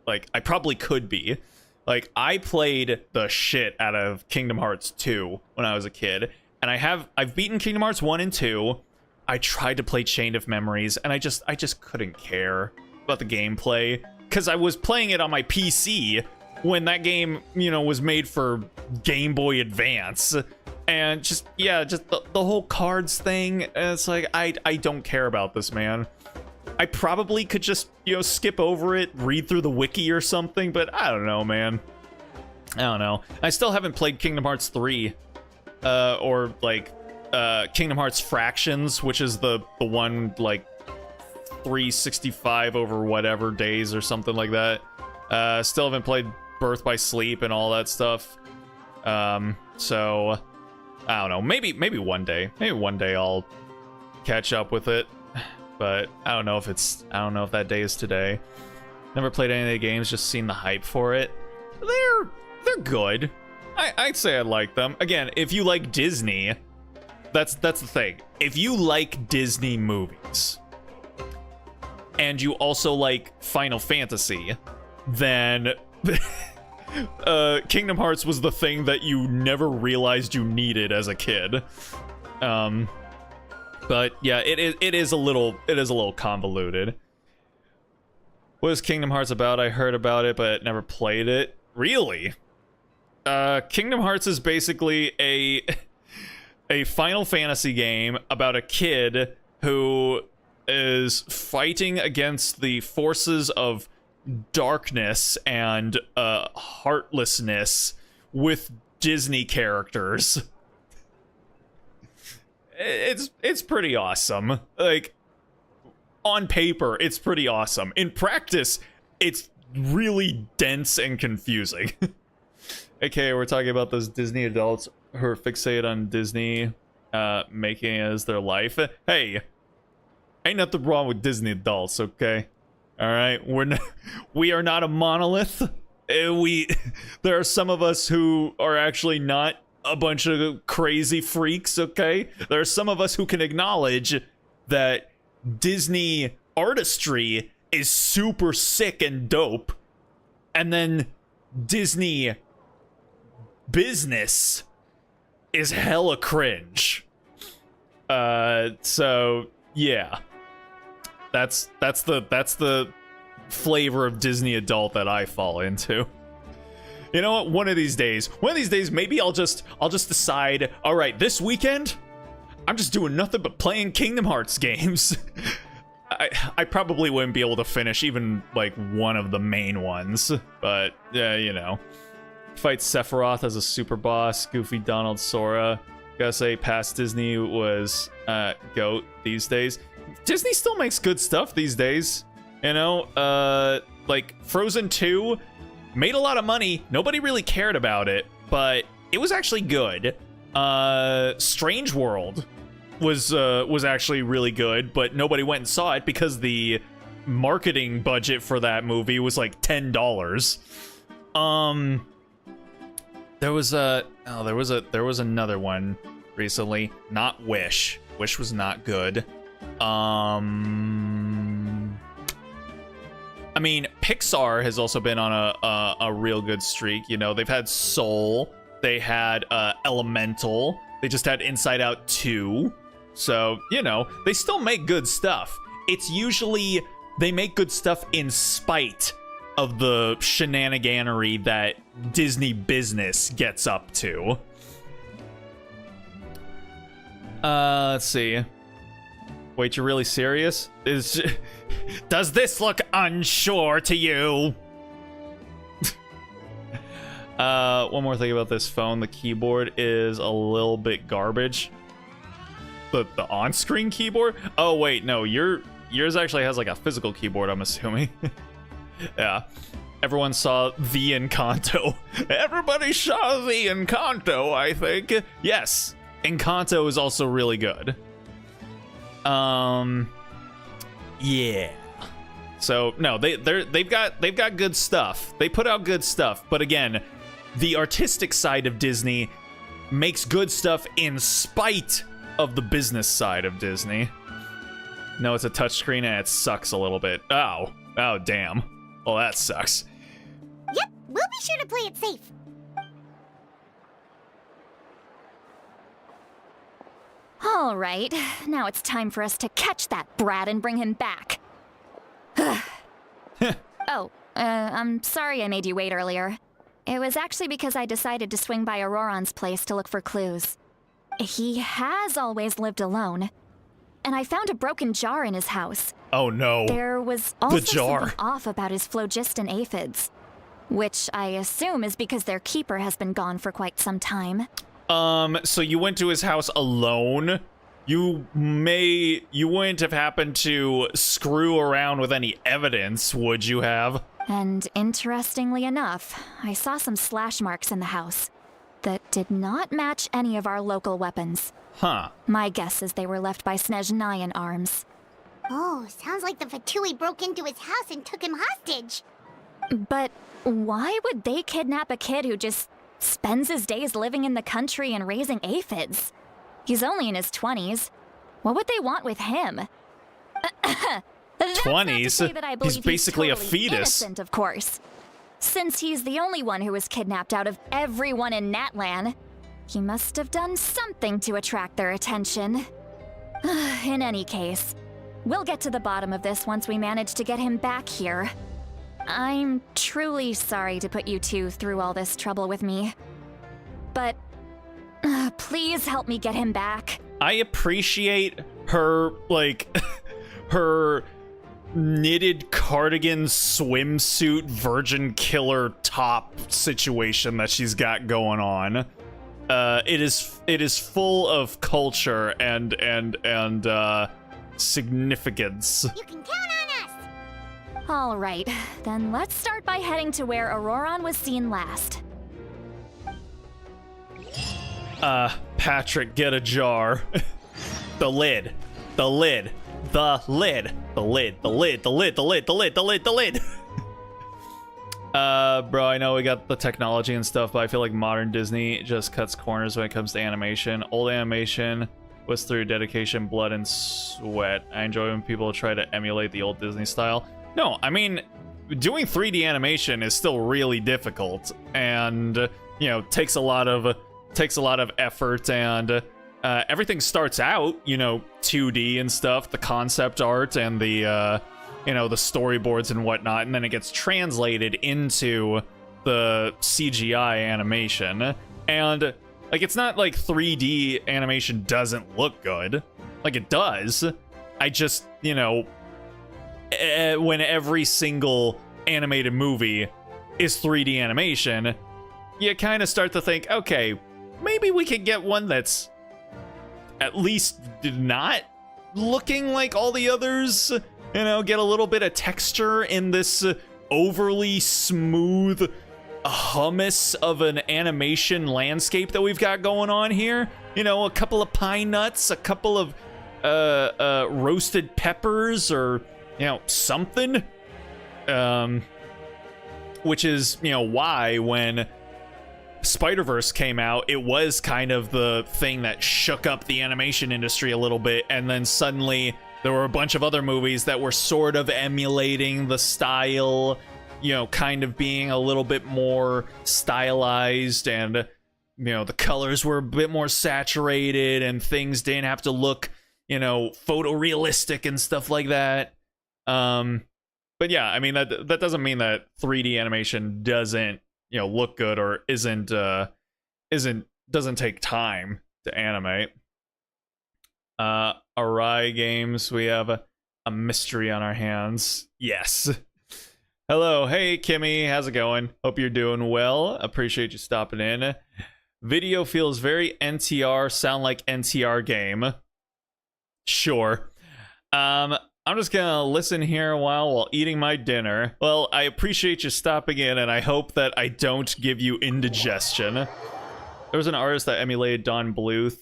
like, I probably could be. Like, I played the shit out of Kingdom Hearts 2 when I was a kid, and I've beaten Kingdom Hearts 1 and 2. I tried to play Chain of Memories, and I just couldn't care about the gameplay, because I was playing it on my PC when that game, you know, was made for Game Boy Advance. And just the whole cards thing, it's like, I don't care about this, man. I probably could just, you know, skip over it, read through the wiki or something, but I don't know, man. I don't know. I still haven't played Kingdom Hearts 3, or, like, Kingdom Hearts Fractions, which is the one, like, 365 over whatever days or something like that. Still haven't played Birth by Sleep and all that stuff. So I don't know. Maybe one day. Maybe one day I'll catch up with it. But I don't know if that day is today. Never played any of the games, just seen the hype for it. They're good. I'd say I like them. Again, if you like Disney, that's the thing. If you like Disney movies, and you also like Final Fantasy, then Kingdom Hearts was the thing that you never realized you needed as a kid. But yeah, it is a little convoluted. What is Kingdom Hearts about? I heard about it, but never played it. Really? Kingdom Hearts is basically a Final Fantasy game about a kid who is fighting against the forces of darkness and heartlessness with Disney characters. It's pretty awesome. Like, on paper, it's pretty awesome. In practice, it's really dense and confusing. Okay, we're talking about those Disney adults who are fixated on Disney making it as their life. Hey, ain't nothing wrong with Disney adults, okay? All right, we are not a monolith. There are some of us who are actually not a bunch of crazy freaks, okay? There are some of us who can acknowledge that Disney artistry is super sick and dope, and then Disney business is hella cringe. So yeah, that's the flavor of Disney adult that I fall into. You know what? One of these days, maybe I'll just decide, all right, this weekend, I'm just doing nothing but playing Kingdom Hearts games. I probably wouldn't be able to finish even, like, one of the main ones, but, you know. Fight Sephiroth as a super boss, Goofy, Donald, Sora. Gotta say, past Disney was, GOAT these days. Disney still makes good stuff these days, you know? Like, Frozen 2 made a lot of money. Nobody really cared about it, but it was actually good. Strange World was actually really good, but nobody went and saw it because the marketing budget for that movie was like $10. There was another one recently. Not Wish. Wish was not good. I mean, Pixar has also been on a real good streak. You know, they've had Soul, they had Elemental, they just had Inside Out 2. So, you know, they still make good stuff. It's usually they make good stuff in spite of the shenaniganery that Disney business gets up to. Let's see. Wait, you're really serious? Does this look unsure to you? One more thing about this phone. The keyboard is a little bit garbage. The on-screen keyboard? Oh, wait, no. Yours actually has like a physical keyboard, I'm assuming. Yeah. Everyone saw The Encanto. Everybody saw The Encanto, I think. Yes. Encanto is also really good. Yeah. So no, they've got good stuff. They put out good stuff, but again, the artistic side of Disney makes good stuff in spite of the business side of Disney. No, it's a touchscreen and it sucks a little bit. Oh, damn. Well, that sucks. Yep, we'll be sure to play it safe. All right, now it's time for us to catch that brat and bring him back. I'm sorry I made you wait earlier. It was actually because I decided to swing by Auroron's place to look for clues. He has always lived alone, and I found a broken jar in his house. Oh no. There was also the jar. something off about his phlogiston aphids, which I assume is because their keeper has been gone for quite some time. So you went to his house alone? You wouldn't have happened to screw around with any evidence, would you have? And interestingly enough, I saw some slash marks in the house that did not match any of our local weapons. Huh. My guess is they were left by Snezhnayan arms. Oh, sounds like the Fatui broke into his house and took him hostage. But why would they kidnap a kid who just spends his days living in the country and raising aphids? He's only in his 20s. What would they want with him? 20s? He's basically a fetus. Innocent, of course. Since he's the only one who was kidnapped out of everyone in Natlan, he must have done something to attract their attention. In any case, we'll get to the bottom of this once we manage to get him back here. I'm truly sorry to put you two through all this trouble with me. But please help me get him back. I appreciate her, like, her knitted cardigan swimsuit virgin killer top situation that she's got going on. It is full of culture and significance. You can count on us! All right, then let's start by heading to where Auroron was seen last. Patrick, get a jar. The lid. The lid. The lid. The lid. The lid. The lid. The lid. The lid. The lid. The lid. Bro, I know we got the technology and stuff, but I feel like modern Disney just cuts corners when it comes to animation. Old animation was through dedication, blood, and sweat. I enjoy when people try to emulate the old Disney style. No, I mean, doing 3D animation is still really difficult, and you know, takes a lot of effort, and everything starts out, you know, 2D and stuff, the concept art and the you know, the storyboards and whatnot, and then it gets translated into the CGI animation. And like, it's not like 3D animation doesn't look good, like it does. I just, you know, when every single animated movie is 3D animation, you kind of start to think, okay, maybe we could get one that's at least not looking like all the others. You know, get a little bit of texture in this overly smooth hummus of an animation landscape that we've got going on here. You know, a couple of pine nuts, a couple of roasted peppers, or, you know, something. Which is, you know, why when Spider-Verse came out, it was kind of the thing that shook up the animation industry a little bit, and then suddenly there were a bunch of other movies that were sort of emulating the style, you know, kind of being a little bit more stylized, and, you know, the colors were a bit more saturated, and things didn't have to look, you know, photorealistic and stuff like that. But yeah, I mean, that doesn't mean that 3D animation doesn't, you know, look good or doesn't take time to animate. Arai Games, we have a mystery on our hands. Yes. Hello, hey Kimmy, how's it going? Hope you're doing well. Appreciate you stopping in. Video feels very NTR, sound like NTR game. Sure. I'm just gonna listen here while eating my dinner. Well, I appreciate you stopping in, and I hope that I don't give you indigestion. There was an artist that emulated Don Bluth,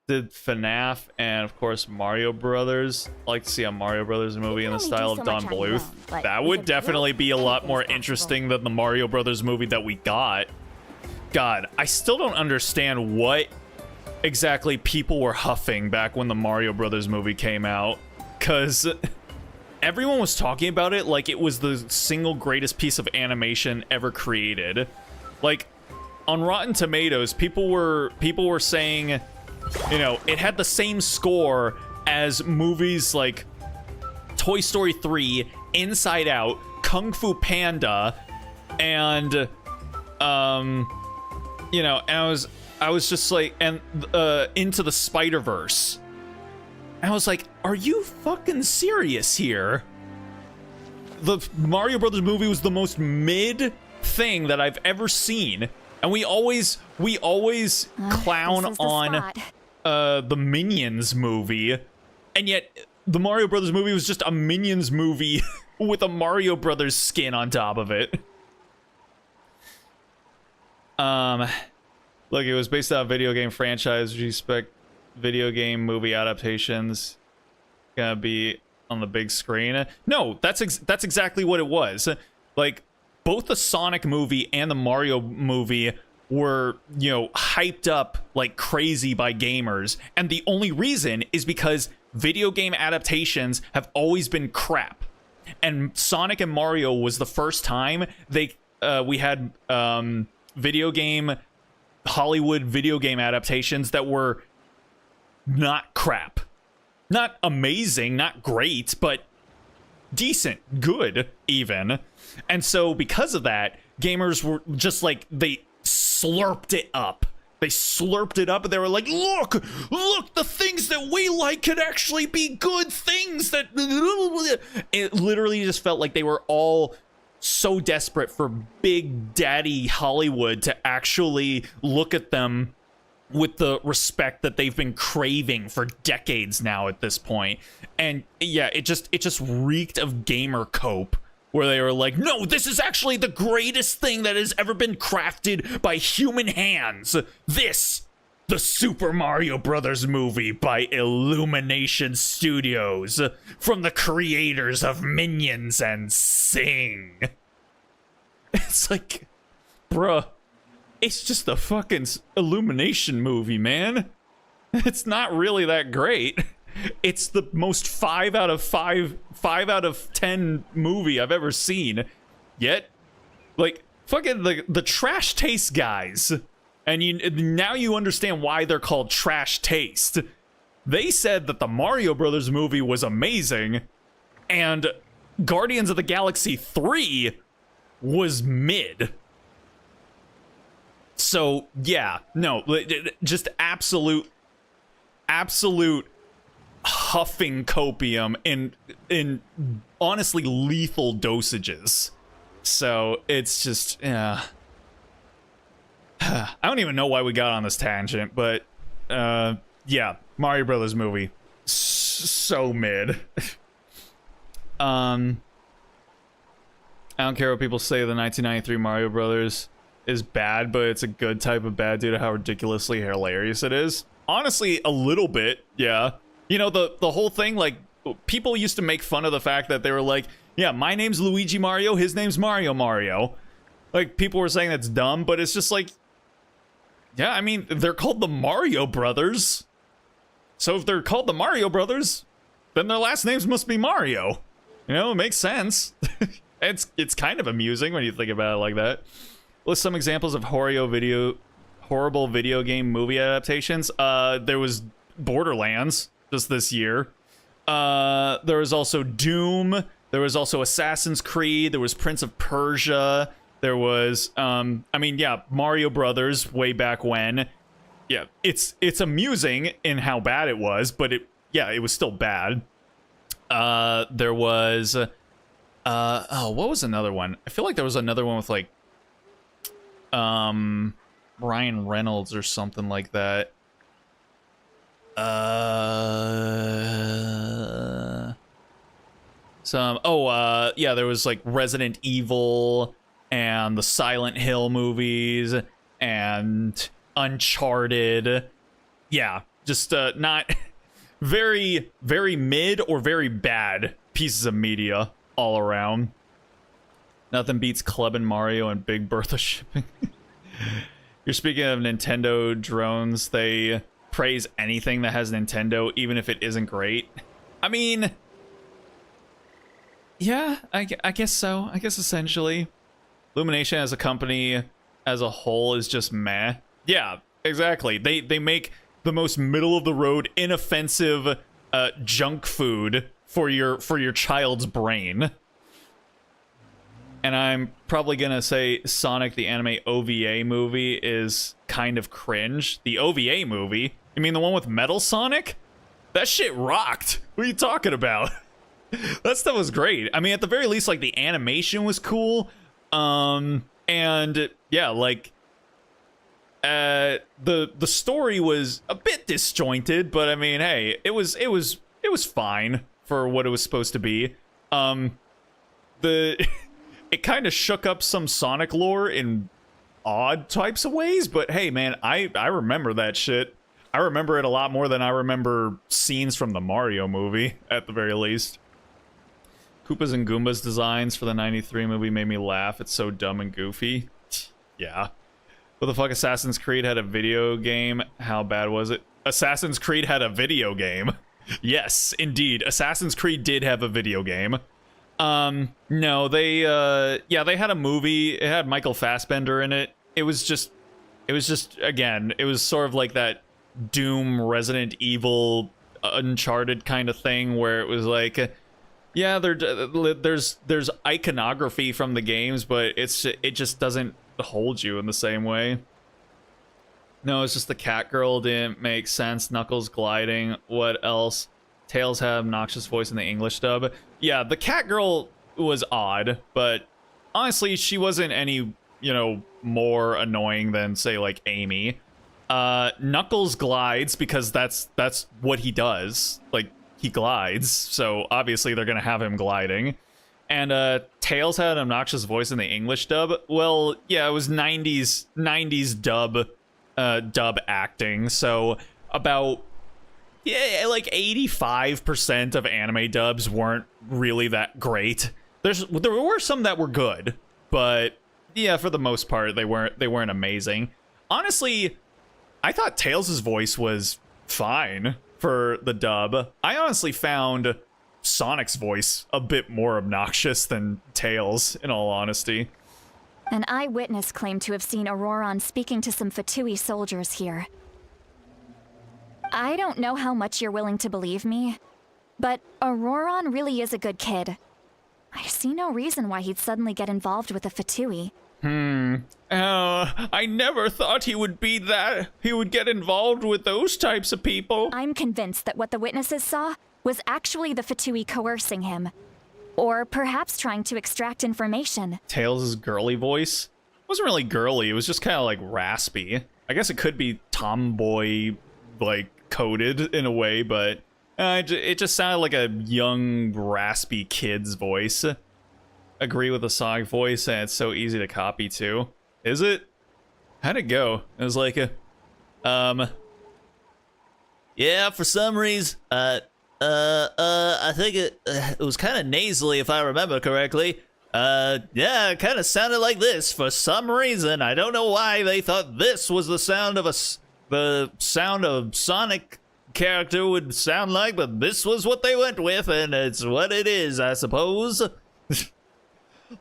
did FNAF, and of course Mario Brothers. I'd like to see a Mario Brothers movie in the style of Don Bluth. That would definitely be a lot more interesting than the Mario Brothers movie that we got. God, I still don't understand what exactly people were huffing back when the Mario Brothers movie came out. Because everyone was talking about it like it was the single greatest piece of animation ever created. Like, on Rotten Tomatoes, people were saying, you know, it had the same score as movies like Toy Story 3, Inside Out, Kung Fu Panda, and, you know, and I was just like, and Into the Spider-Verse. And I was like, are you fucking serious here? The Mario Brothers movie was the most mid thing that I've ever seen. And we always clown on the Minions movie. And yet the Mario Brothers movie was just a Minions movie with a Mario Brothers skin on top of it. Look, it was based on a video game franchise. You expect video game movie adaptations gonna be on the big screen? No, that's exactly what it was. Like, both the Sonic movie and the Mario movie were, you know, hyped up like crazy by gamers, and the only reason is because video game adaptations have always been crap. And Sonic and Mario was the first time we had Hollywood video game adaptations that were not crap. Not amazing, not great, but decent, good, even. And so because of that, gamers were just like, they slurped it up. They slurped it up, and they were like, look, the things that we like could actually be good things that... It literally just felt like they were all so desperate for Big Daddy Hollywood to actually look at them with the respect that they've been craving for decades now at this point. And yeah, it just reeked of gamer cope, where they were like, no, this is actually the greatest thing that has ever been crafted by human hands. This, the Super Mario Brothers movie by Illumination Studios, from the creators of Minions and Sing. It's like, bruh, it's just a fucking Illumination movie, man. It's not really that great. It's the most 5 out of 10 movie I've ever seen. Yet, like, fucking the Trash Taste guys, and now you understand why they're called Trash Taste. They said that the Mario Brothers movie was amazing, and Guardians of the Galaxy 3 was mid. So yeah, no, just absolute huffing copium in honestly lethal dosages. So it's just, yeah. I don't even know why we got on this tangent, but yeah, Mario Brothers movie, so mid. I don't care what people say, the 1993 Mario Brothers is bad, but it's a good type of bad due to how ridiculously hilarious it is. Honestly, a little bit, yeah. You know, the whole thing, like, people used to make fun of the fact that they were like, yeah, my name's Luigi Mario, his name's Mario Mario. Like, people were saying that's dumb, but it's just like, yeah, I mean, they're called the Mario Brothers. So if they're called the Mario Brothers, then their last names must be Mario. You know, it makes sense. It's kind of amusing when you think about it like that. List some examples of horrible video game movie adaptations. There was Borderlands just this year. There was also Doom. There was also Assassin's Creed. There was Prince of Persia. There was, I mean, yeah, Mario Brothers way back when. Yeah, it's amusing in how bad it was, but it was still bad. There was, what was another one? I feel like there was another one with like, Ryan Reynolds or something like that. Yeah, there was like Resident Evil and the Silent Hill movies and Uncharted. Yeah, just not very, very mid or very bad pieces of media all around. Nothing beats Club and Mario and Big Bertha shipping. You're speaking of Nintendo drones. They praise anything that has Nintendo, even if it isn't great. I mean, yeah, I guess so. I guess essentially. Illumination as a company as a whole is just meh. Yeah, exactly. They make the most middle of the road, inoffensive junk food for your child's brain. And I'm probably gonna say Sonic the Anime OVA movie is kind of cringe. The OVA movie? You mean the one with Metal Sonic? That shit rocked. What are you talking about? That stuff was great. I mean, at the very least, like, the animation was cool. And yeah, like, the story was a bit disjointed, but I mean, hey, it was fine for what it was supposed to be. It kind of shook up some Sonic lore in odd types of ways, but hey, man, I remember that shit. I remember it a lot more than I remember scenes from the Mario movie, at the very least. Koopas and Goombas designs for the 93 movie made me laugh. It's so dumb and goofy. Yeah. What the fuck? Assassin's Creed had a video game? How bad was it? Assassin's Creed had a video game. Yes, indeed. Assassin's Creed did have a video game. No, they had a movie. It had Michael Fassbender in it. It was just, again, it was sort of like that Doom, Resident Evil, Uncharted kind of thing where it was like, yeah, there's iconography from the games, but it just doesn't hold you in the same way. No, it's just the cat girl didn't make sense. Knuckles gliding. What else? Tails had obnoxious voice in the English dub. Yeah, the cat girl was odd, but honestly, she wasn't any, more annoying than, say, like, Amy. Knuckles glides because that's what he does. Like, he glides, so obviously they're gonna have him gliding. And Tails had an obnoxious voice in the English dub. Well, yeah, it was 90s dub acting, so about, yeah, like 85% of anime dubs weren't really that great. There were some that were good, but yeah, for the most part, they weren't amazing. Honestly, I thought Tails' voice was fine for the dub. I honestly found Sonic's voice a bit more obnoxious than Tails, in all honesty. An eyewitness claimed to have seen Auroron speaking to some Fatui soldiers here. I don't know how much you're willing to believe me, but Auroron really is a good kid. I see no reason why he'd suddenly get involved with a Fatui. I never thought he would be that. He would get involved with those types of people. I'm convinced that what the witnesses saw was actually the Fatui coercing him. Or perhaps trying to extract information. Tails' girly voice wasn't really girly, it was just kind of like raspy. I guess it could be tomboy, like, coded in a way, but it just sounded like a young, raspy kid's voice. agree with the Sonic voice, and it's so easy to copy too. Is it? How'd it go? It was like a, Yeah, for some reason, I think it was kind of nasally, if I remember correctly. Yeah, it kind of sounded like this for some reason. I don't know why they thought this was the sound of the sound of Sonic character would sound like, but this was what they went with, and it's what it is, I suppose.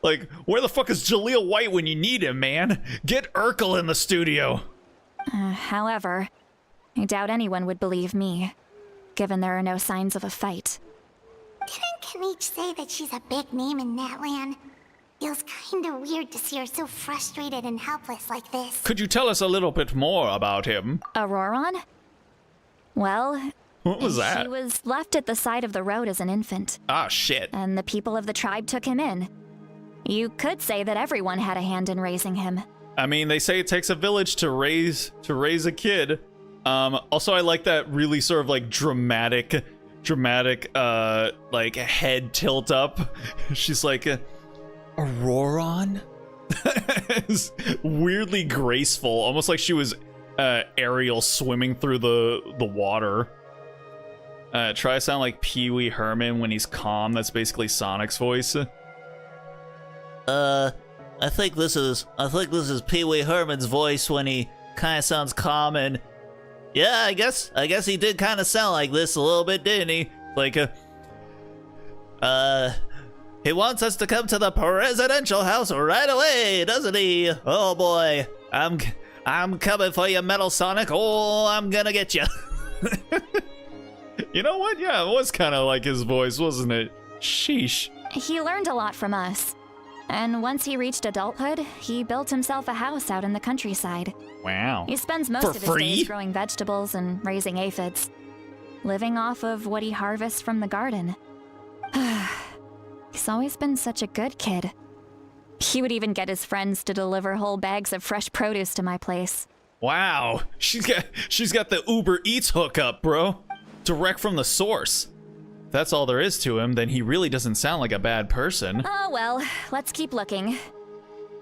like, where the fuck is Jaleel White when you need him, man? Get Urkel in the studio. However, I doubt anyone would believe me, given there are no signs of a fight. Didn't Kanich say that she's a big name in Natlan? Feels kinda weird to see her so frustrated and helpless like this. Could you tell us a little bit more about him? Auroron? Well, What was that? he was left at the side of the road as an infant, Ah, shit. and the people of the tribe took him in. You could say that everyone had a hand in raising him. I mean, they say it takes a village to raise a kid. Also, I like that really sort of like dramatic, like head tilt up. She's like, Auroron? It's weirdly graceful, almost like she was Ariel swimming through the water. Try to sound like Pee Wee Herman when he's calm. That's basically Sonic's voice. I think this is Pee Wee Herman's voice when he kind of sounds calm, and yeah, I guess he did kind of sound like this a little bit, didn't he? Like, he wants us to come to the presidential house right away, doesn't he? Oh boy, I'm coming for you, Metal Sonic. Oh, I'm gonna get you. You know what? Yeah, it was kind of like his voice, wasn't it? Sheesh. He learned a lot from us. And once he reached adulthood, he built himself a house out in the countryside. Wow. He spends most For of his free? days growing vegetables and raising aphids, living off of what he harvests from the garden. He's always been such a good kid. He would even get his friends to deliver whole bags of fresh produce to my place. Wow. She's got the Uber Eats hookup, bro. Direct from the source. If that's all there is to him, then he really doesn't sound like a bad person. Oh well, let's keep looking.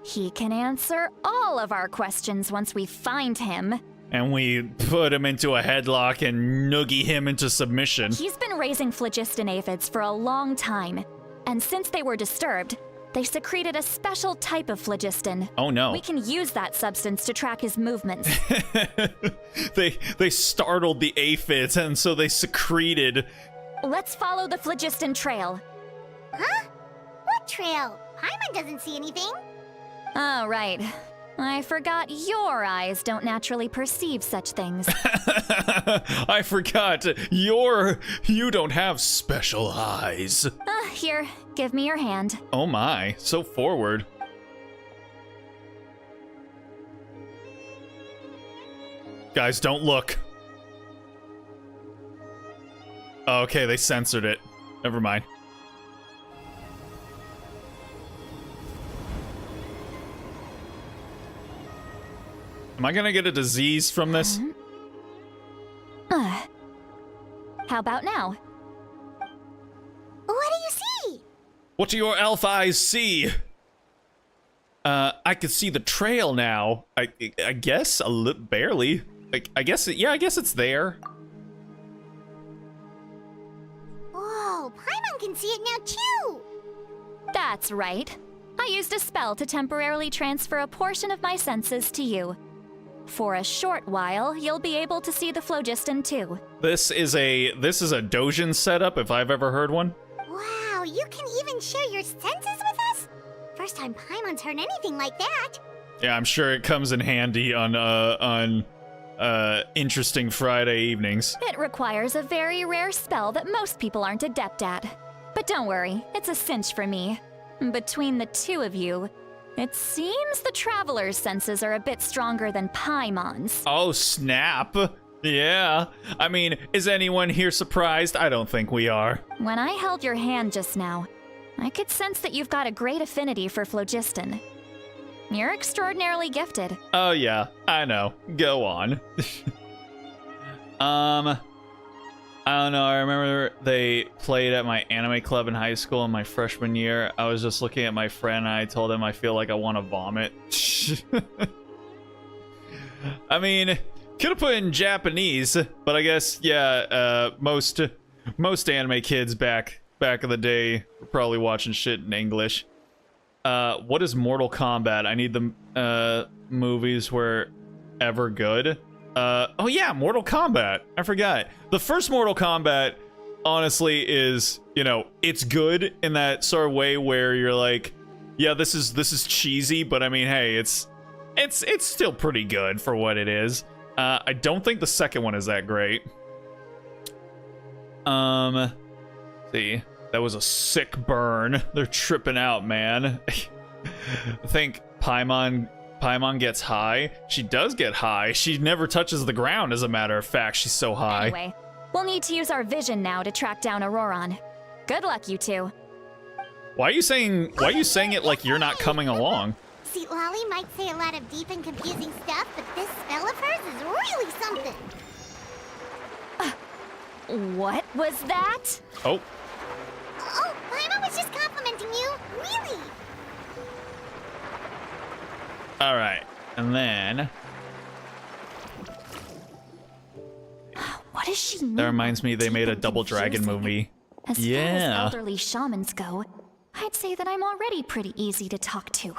He can answer all of our questions once we find him. And we put him into a headlock and noogie him into submission. He's been raising phlogiston aphids for a long time, and since they were disturbed, they secreted a special type of phlogiston. Oh no. We can use that substance to track his movements. They startled the aphids, and so they secreted. Let's follow the phlogiston trail. Huh? What trail? Paimon doesn't see anything. Oh, right. I forgot your eyes don't naturally perceive such things. I forgot. You don't have special eyes. Here, give me your hand. Oh my, so forward. Guys, don't look. Okay, they censored it. Never mind. Am I gonna get a disease from this? How about now? What do you see? What do your elf eyes see? I could see the trail now. I guess barely. I guess it's there. Whoa, Paimon can see it now too. That's right. I used a spell to temporarily transfer a portion of my senses to you. For a short while, you'll be able to see the phlogiston too. This is a Dojin setup if I've ever heard one. Wow, you can even share your senses with us? First time Paimon's heard anything like that. Yeah, I'm sure it comes in handy on interesting Friday evenings. It requires a very rare spell that most people aren't adept at. But don't worry, it's a cinch for me. Between the two of you, it seems the Traveler's senses are a bit stronger than Paimon's. Oh, snap. Yeah. I mean, is anyone here surprised? I don't think we are. When I held your hand just now, I could sense that you've got a great affinity for phlogiston. You're extraordinarily gifted. Oh, yeah. I know. Go on. I don't know. I remember they played at my anime club in high school in my freshman year. I was just looking at my friend and I told him I feel like I want to vomit. I mean, could have put in Japanese, but I guess, yeah, most anime kids back in the day were probably watching shit in English. What is Mortal Kombat? I need the movies were ever good. Oh yeah, Mortal Kombat. I forgot. The first Mortal Kombat, honestly, is, you know, it's good in that sort of way where you're like, yeah, this is cheesy, but I mean, hey, it's still pretty good for what it is. I don't think the second one is that great. See, that was a sick burn. They're tripping out, man. I think Paimon gets high. She does get high. She never touches the ground, as a matter of fact. She's so high. Anyway, we'll need to use our vision now to track down Auroron. Good luck, you two. Why are you saying it like you're not coming along? See, Lolly might say a lot of deep and confusing stuff, but this spell of hers is really something. What was that? Oh. Oh, Paimon was just complimenting you. Really? All right, and then What does she mean? that reminds me they deep made a and Double Dragon confusing? movie. As far as Yeah. elderly shamans go, I'd say that I'm already pretty easy to talk to.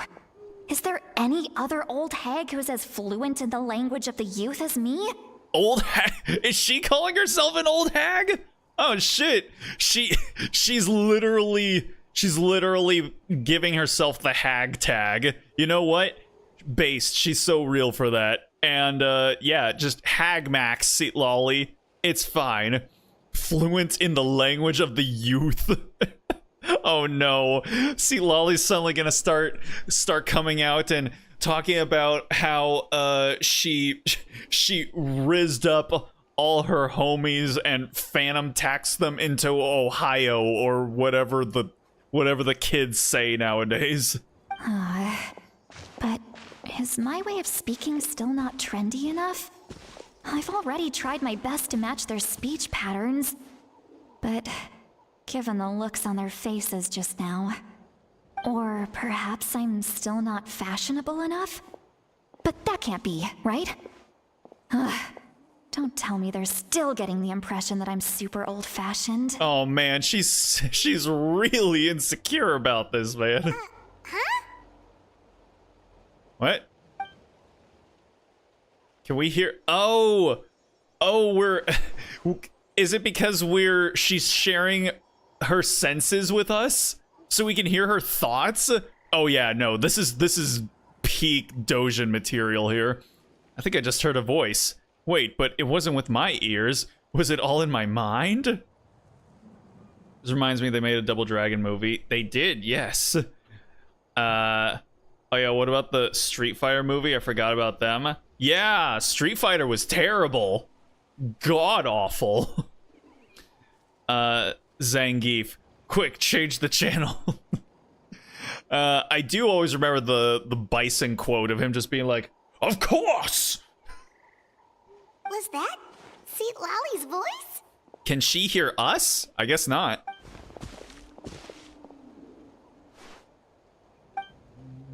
Is there any other old hag who's as fluent in the language of the youth as me? Old hag? Is she calling herself an old hag? Oh shit! She's literally giving herself the hag tag. You know what? Based. She's so real for that. And yeah, just hag max, Seat Lolly. It's fine. Fluent in the language of the youth. Oh no. Seat Lolly's suddenly gonna start coming out and talking about how she rizzed up all her homies and phantom taxed them into Ohio or whatever the kids say nowadays. But is my way of speaking still not trendy enough? I've already tried my best to match their speech patterns, but given the looks on their faces just now, or perhaps I'm still not fashionable enough? But that can't be, right? Don't tell me they're still getting the impression that I'm super old-fashioned. Oh man, she's really insecure about this, man. Huh? What? Can we hear? Oh, we're. Is it because she's sharing her senses with us, so we can hear her thoughts? Oh yeah, no, this is peak Dojin material here. I think I just heard a voice. Wait, but it wasn't with my ears. Was it all in my mind? This reminds me they made a Double Dragon movie. They did, yes. Oh yeah, what about the Street Fighter movie? I forgot about them. Yeah, Street Fighter was terrible. God awful. Zangief, quick, change the channel. I do always remember the Bison quote of him just being like, "Of course!" Was that Seat Lolly's voice? Can she hear us? I guess not.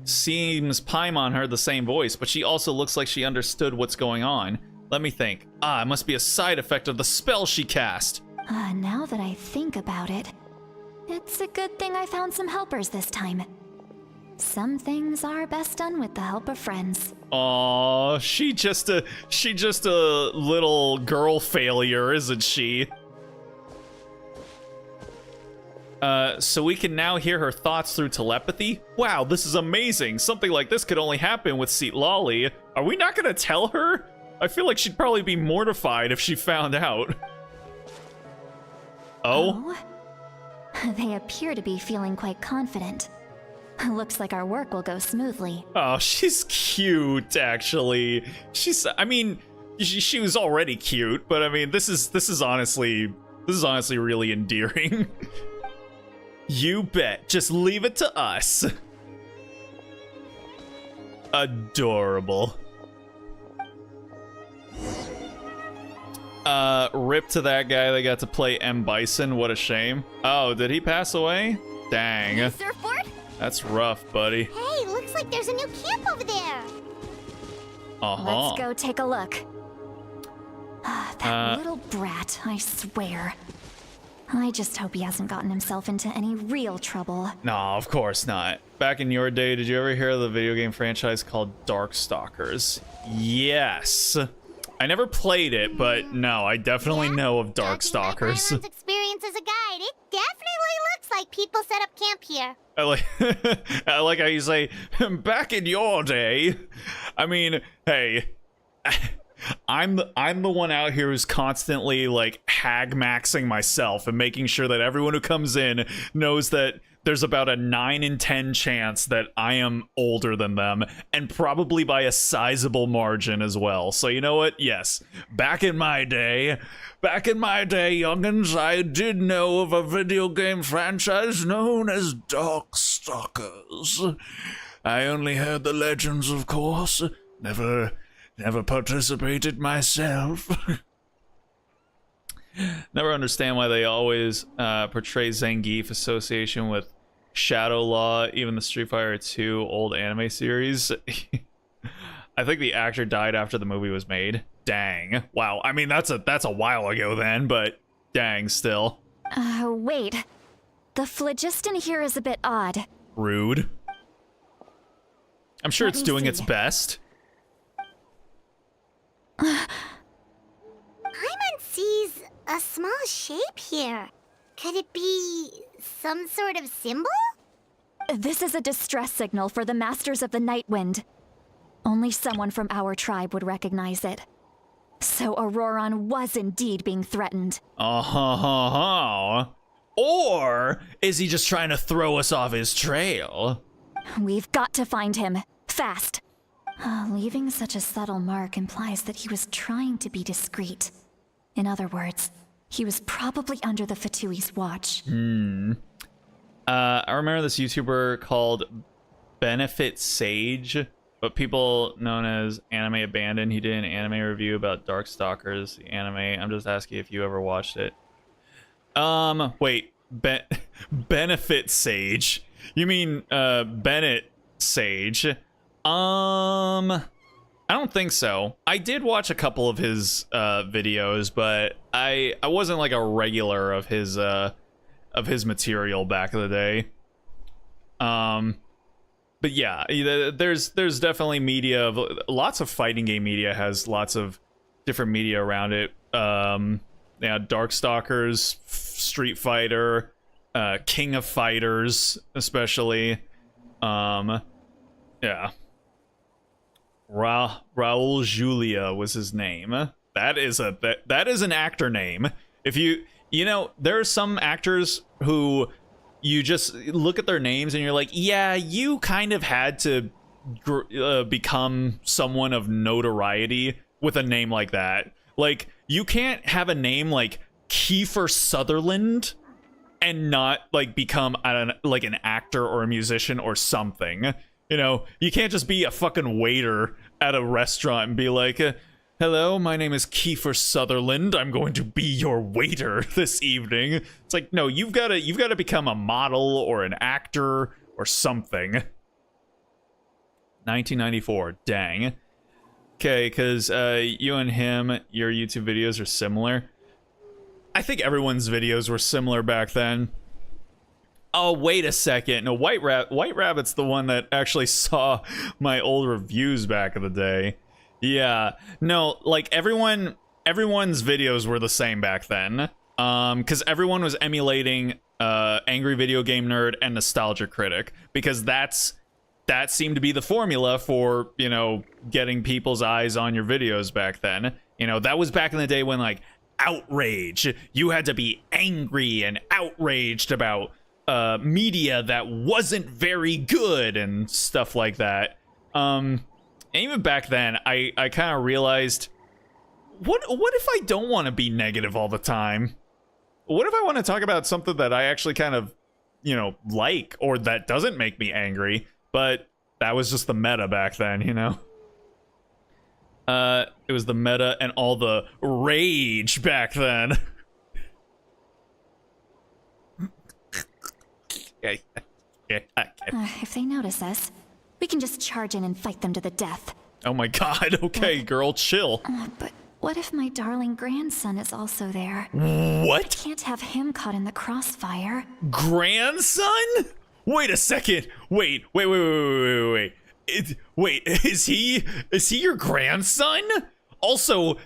Seems Paimon heard the same voice, but she also looks like she understood what's going on. Let me think. Ah, it must be a side effect of the spell she cast. Now that I think about it, it's a good thing I found some helpers this time. Some things are best done with the help of friends. Aw, she just a little girl failure, isn't she? So we can now hear her thoughts through telepathy? Wow, this is amazing. Something like this could only happen with Seat Lolly. Are we not gonna tell her? I feel like she'd probably be mortified if she found out. Oh? They appear to be feeling quite confident. Looks like our work will go smoothly. Oh, she's cute, actually. I mean, she was already cute, but I mean, this is honestly really endearing. You bet. Just leave it to us. Adorable. Rip to that guy that got to play M. Bison. What a shame. Oh, did he pass away? Dang. Surfboard? That's rough, buddy. Hey, looks like there's a new camp over there. Let's go take a look. That little brat, I swear. I just hope he hasn't gotten himself into any real trouble. No, of course not. Back in your day, did you ever hear of the video game franchise called Darkstalkers? Yes. I never played it, but no, I definitely know of Darkstalkers. Judging by Byron's experience as a guide, it definitely looks like people set up camp here. I like how you say, back in your day. I mean, hey, I'm the one out here who's constantly like hag maxing myself and making sure that everyone who comes in knows that there's about a 9 in 10 chance that I am older than them, and probably by a sizable margin as well. So you know what? Yes, back in my day, youngins, I did know of a video game franchise known as Darkstalkers. I only heard the legends, of course. Never participated myself. Never understand why they always portray Zangief association with Shadow Law, even the Street Fighter 2 old anime series. I think the actor died after the movie was made. Dang. Wow. I mean, that's a while ago then, but dang still. Wait. The phlogiston here is a bit odd. Rude. I'm sure it's doing its best. Paimon sees a small shape here. Could it be some sort of symbol? This is a distress signal for the Masters of the Night Wind. Only someone from our tribe would recognize it. So Auroron was indeed being threatened. Or is he just trying to throw us off his trail? We've got to find him. Fast. Leaving such a subtle mark implies that he was trying to be discreet. In other words, he was probably under the Fatui's watch. I remember this YouTuber called Benefit Sage, but people known as Anime Abandoned. He did an anime review about Darkstalkers, the anime. I'm just asking if you ever watched it. Wait, Benefit Sage? You mean Bennett Sage? I don't think so. I did watch a couple of his videos, but I wasn't like a regular of his material back in the day. But yeah, there's definitely media of lots of fighting game media has lots of different media around it. Yeah, Darkstalkers, Street Fighter, King of Fighters, especially. Yeah. Raul Julia was his name. That is an actor name. If you know, there are some actors who you just look at their names and you're like, yeah, you kind of had to become someone of notoriety with a name like that. Like, you can't have a name like Kiefer Sutherland and not like become, I don't know, like an actor or a musician or something. You know, you can't just be a fucking waiter at a restaurant and be like, hello, my name is Kiefer Sutherland. I'm going to be your waiter this evening. It's like, no, you've got to become a model or an actor or something. 1994. Dang. Okay, because you and him, your YouTube videos are similar. I think everyone's videos were similar back then. Oh, wait a second. No, White Rabbit's the one that actually saw my old reviews back in the day. Yeah. No, like everyone's videos were the same back then. Because everyone was emulating Angry Video Game Nerd and Nostalgia Critic, because that seemed to be the formula for, you know, getting people's eyes on your videos back then. You know, that was back in the day when, like, outrage. You had to be angry and outraged about media that wasn't very good and stuff like that. And even back then, I kind of realized, what if I don't want to be negative all the time? What if I want to talk about something that I actually kind of, you know, like, or that doesn't make me angry? But that was just the meta back then, you know? It was the meta and all the rage back then. If they notice us, we can just charge in and fight them to the death. Oh my god, okay, girl, chill. But what if my darling grandson is also there? What? Can't have him caught in the crossfire. Grandson? Wait a second. Wait. Wait, is he your grandson? Also,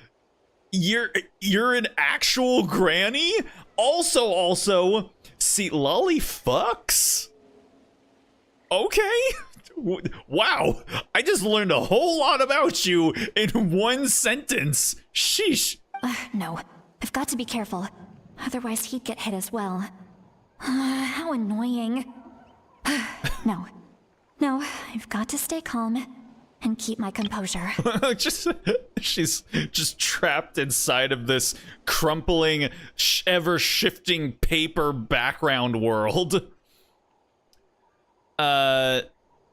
you're an actual granny? Also, see, Lolly fucks? Okay. Wow, I just learned a whole lot about you in one sentence. Sheesh. No, I've got to be careful. Otherwise, he'd get hit as well. How annoying. No, I've got to stay calm and keep my composure. She's just trapped inside of this crumpling, ever-shifting paper background world.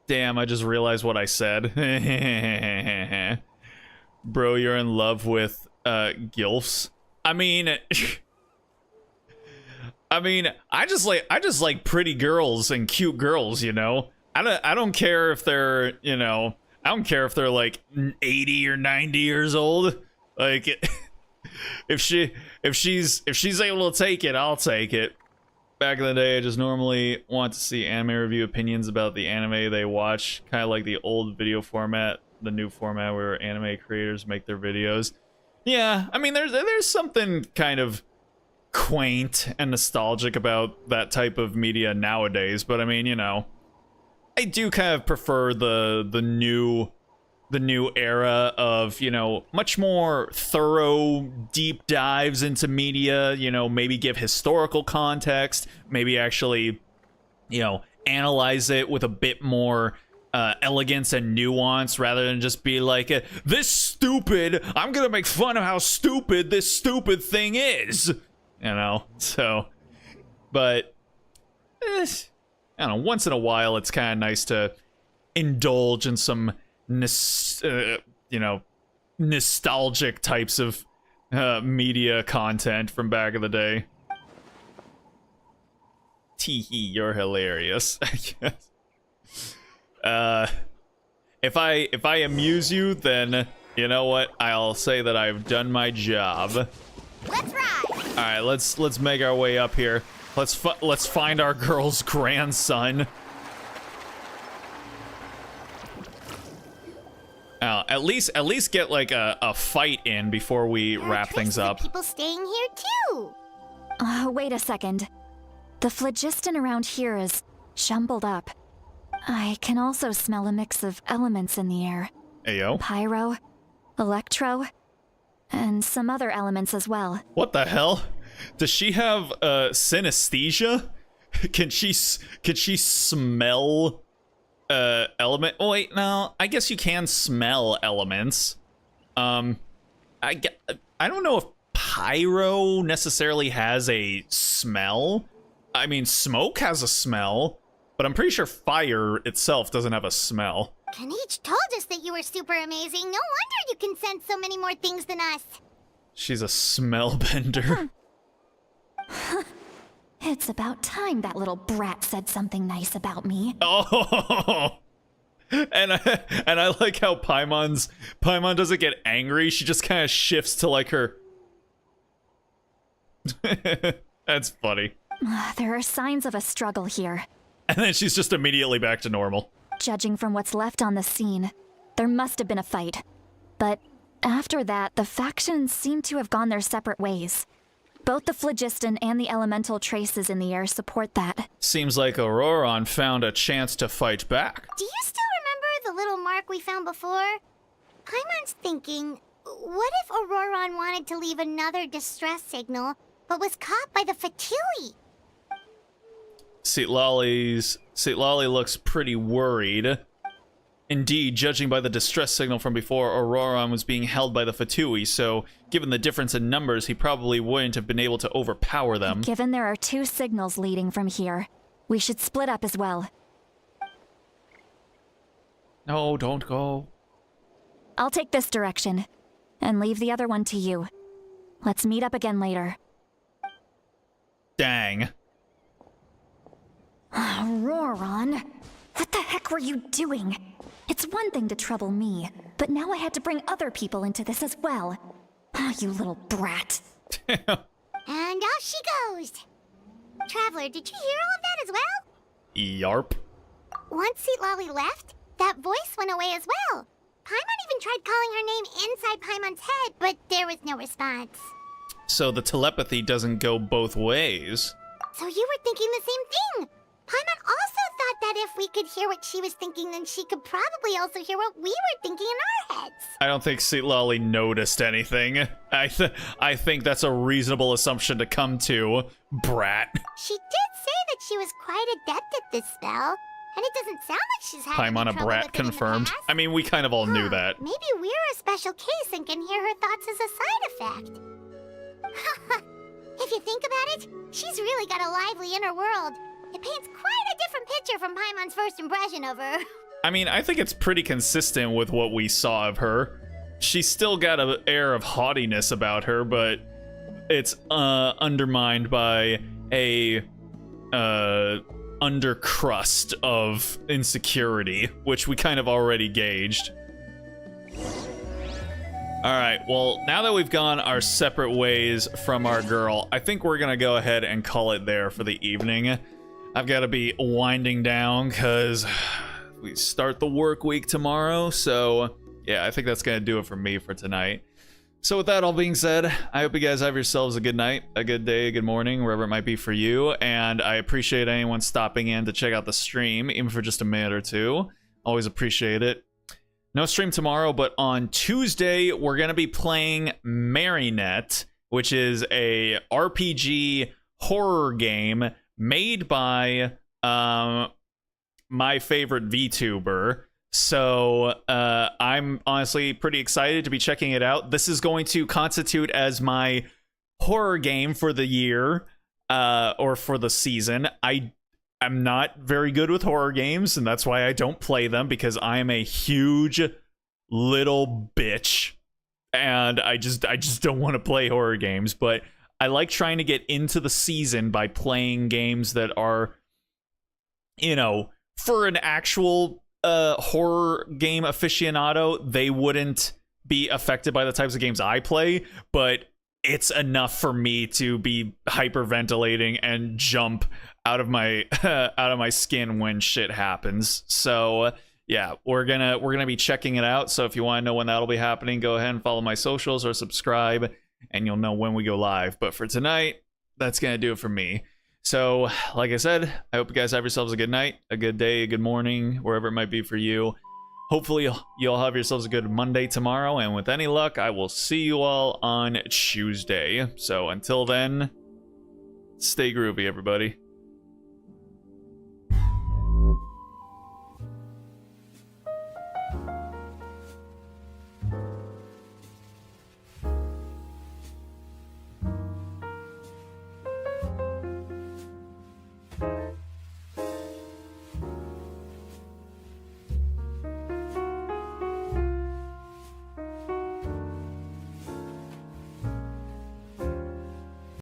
Damn, I just realized what I said. Bro, you're in love with gilfs. I mean, I just like pretty girls and cute girls, you know. I don't care if they're, you know, I don't care if they're like 80 or 90 years old. Like, if she's able to take it, I'll take it. Back in the day, I just normally want to see anime review opinions about the anime they watch, kind of like the old video format, the new format where anime creators make their videos. Yeah, I mean, there's something kind of quaint and nostalgic about that type of media nowadays, but I mean, you know, I do kind of prefer the new era of, you know, much more thorough deep dives into media, you know, maybe give historical context, maybe actually, you know, analyze it with a bit more elegance and nuance rather than just be like, this stupid, I'm gonna make fun of how stupid this stupid thing is, you know. So, but I don't know, once in a while it's kind of nice to indulge in some you know, nostalgic types of media content from back in the day. Teehee, you're hilarious. If I amuse you, then you know what? I'll say that I've done my job. Let's ride. All right, let's make our way up here. Let's find our girl's grandson. At least get like a fight in before we wrap things up. People staying here too. Wait a second. The phlogiston around here is jumbled up. I can also smell a mix of elements in the air. Ayo. Pyro, electro, and some other elements as well. What the hell? Does she have synesthesia? Can she smell element? Oh wait, no. I guess you can smell elements. I don't know if pyro necessarily has a smell. I mean, smoke has a smell, but I'm pretty sure fire itself doesn't have a smell. Kanich told us that you were super amazing. No wonder you can sense so many more things than us. She's a smell bender. It's about time that little brat said something nice about me. Oh, and I like how Paimon doesn't get angry. She just kind of shifts to like her. That's funny. There are signs of a struggle here. And then she's just immediately back to normal. Judging from what's left on the scene, there must have been a fight. But after that, the factions seem to have gone their separate ways. Both the phlogiston and the elemental traces in the air support that. Seems like Auroron found a chance to fight back. Do you still remember the little mark we found before? Paimon's thinking, what if Auroron wanted to leave another distress signal, but was caught by the Fatui? Lolly looks pretty worried. Indeed, judging by the distress signal from before, Auroron was being held by the Fatui, so given the difference in numbers, he probably wouldn't have been able to overpower them. Given there are two signals leading from here, we should split up as well. No, don't go. I'll take this direction, and leave the other one to you. Let's meet up again later. Dang. Roron, what the heck were you doing? It's one thing to trouble me, but now I had to bring other people into this as well. Oh, you little brat. And off she goes. Traveler, did you hear all of that as well? Yarp. Once Seat Lolly left, that voice went away as well. Paimon even tried calling her name inside Paimon's head, but there was no response. So the telepathy doesn't go both ways. So you were thinking the same thing. Paimon also thought that if we could hear what she was thinking, then she could probably also hear what we were thinking in our heads. I don't think Seat Lolly noticed anything. I think that's a reasonable assumption to come to, brat. She did say that she was quite adept at this spell, and it doesn't sound like she's had any Paimon a trouble brat with it in the confirmed. past. I mean, we kind of all knew that. Maybe we're a special case and can hear her thoughts as a side effect. If you think about it, she's really got a lively inner world. It paints quite a different picture from Paimon's first impression of her. I mean, I think it's pretty consistent with what we saw of her. She's still got an air of haughtiness about her, but it's undermined by a undercrust of insecurity, which we kind of already gauged. Alright, well, now that we've gone our separate ways from our girl, I think we're gonna go ahead and call it there for the evening. I've got to be winding down because we start the work week tomorrow, so yeah, I think that's gonna do it for me for tonight. So with that all being said, I hope you guys have yourselves a good night, a good day, a good morning, wherever it might be for you, and I appreciate anyone stopping in to check out the stream, even for just a minute or two. Always appreciate it. No stream tomorrow, but on Tuesday, we're going to be playing Marinette, which is a RPG horror game made by my favorite VTuber. So I'm honestly pretty excited to be checking it out. This is going to constitute as my horror game for the year, or for the season. I'm not very good with horror games, and that's why I don't play them, because I am a huge little bitch, and I just don't want to play horror games. But I like trying to get into the season by playing games that are, you know, for an actual horror game aficionado, they wouldn't be affected by the types of games I play, but it's enough for me to be hyperventilating and jump out of my skin when shit happens. So yeah, we're gonna be checking it out. So if you want to know when that'll be happening, go ahead and follow my socials or subscribe, and you'll know when we go live. But for tonight, that's gonna do it for me. So like I said, I hope you guys have yourselves a good night, a good day, a good morning, wherever it might be for you. Hopefully you'll have yourselves a good Monday tomorrow, and with any luck, I will see you all on Tuesday. So until then, stay groovy, everybody.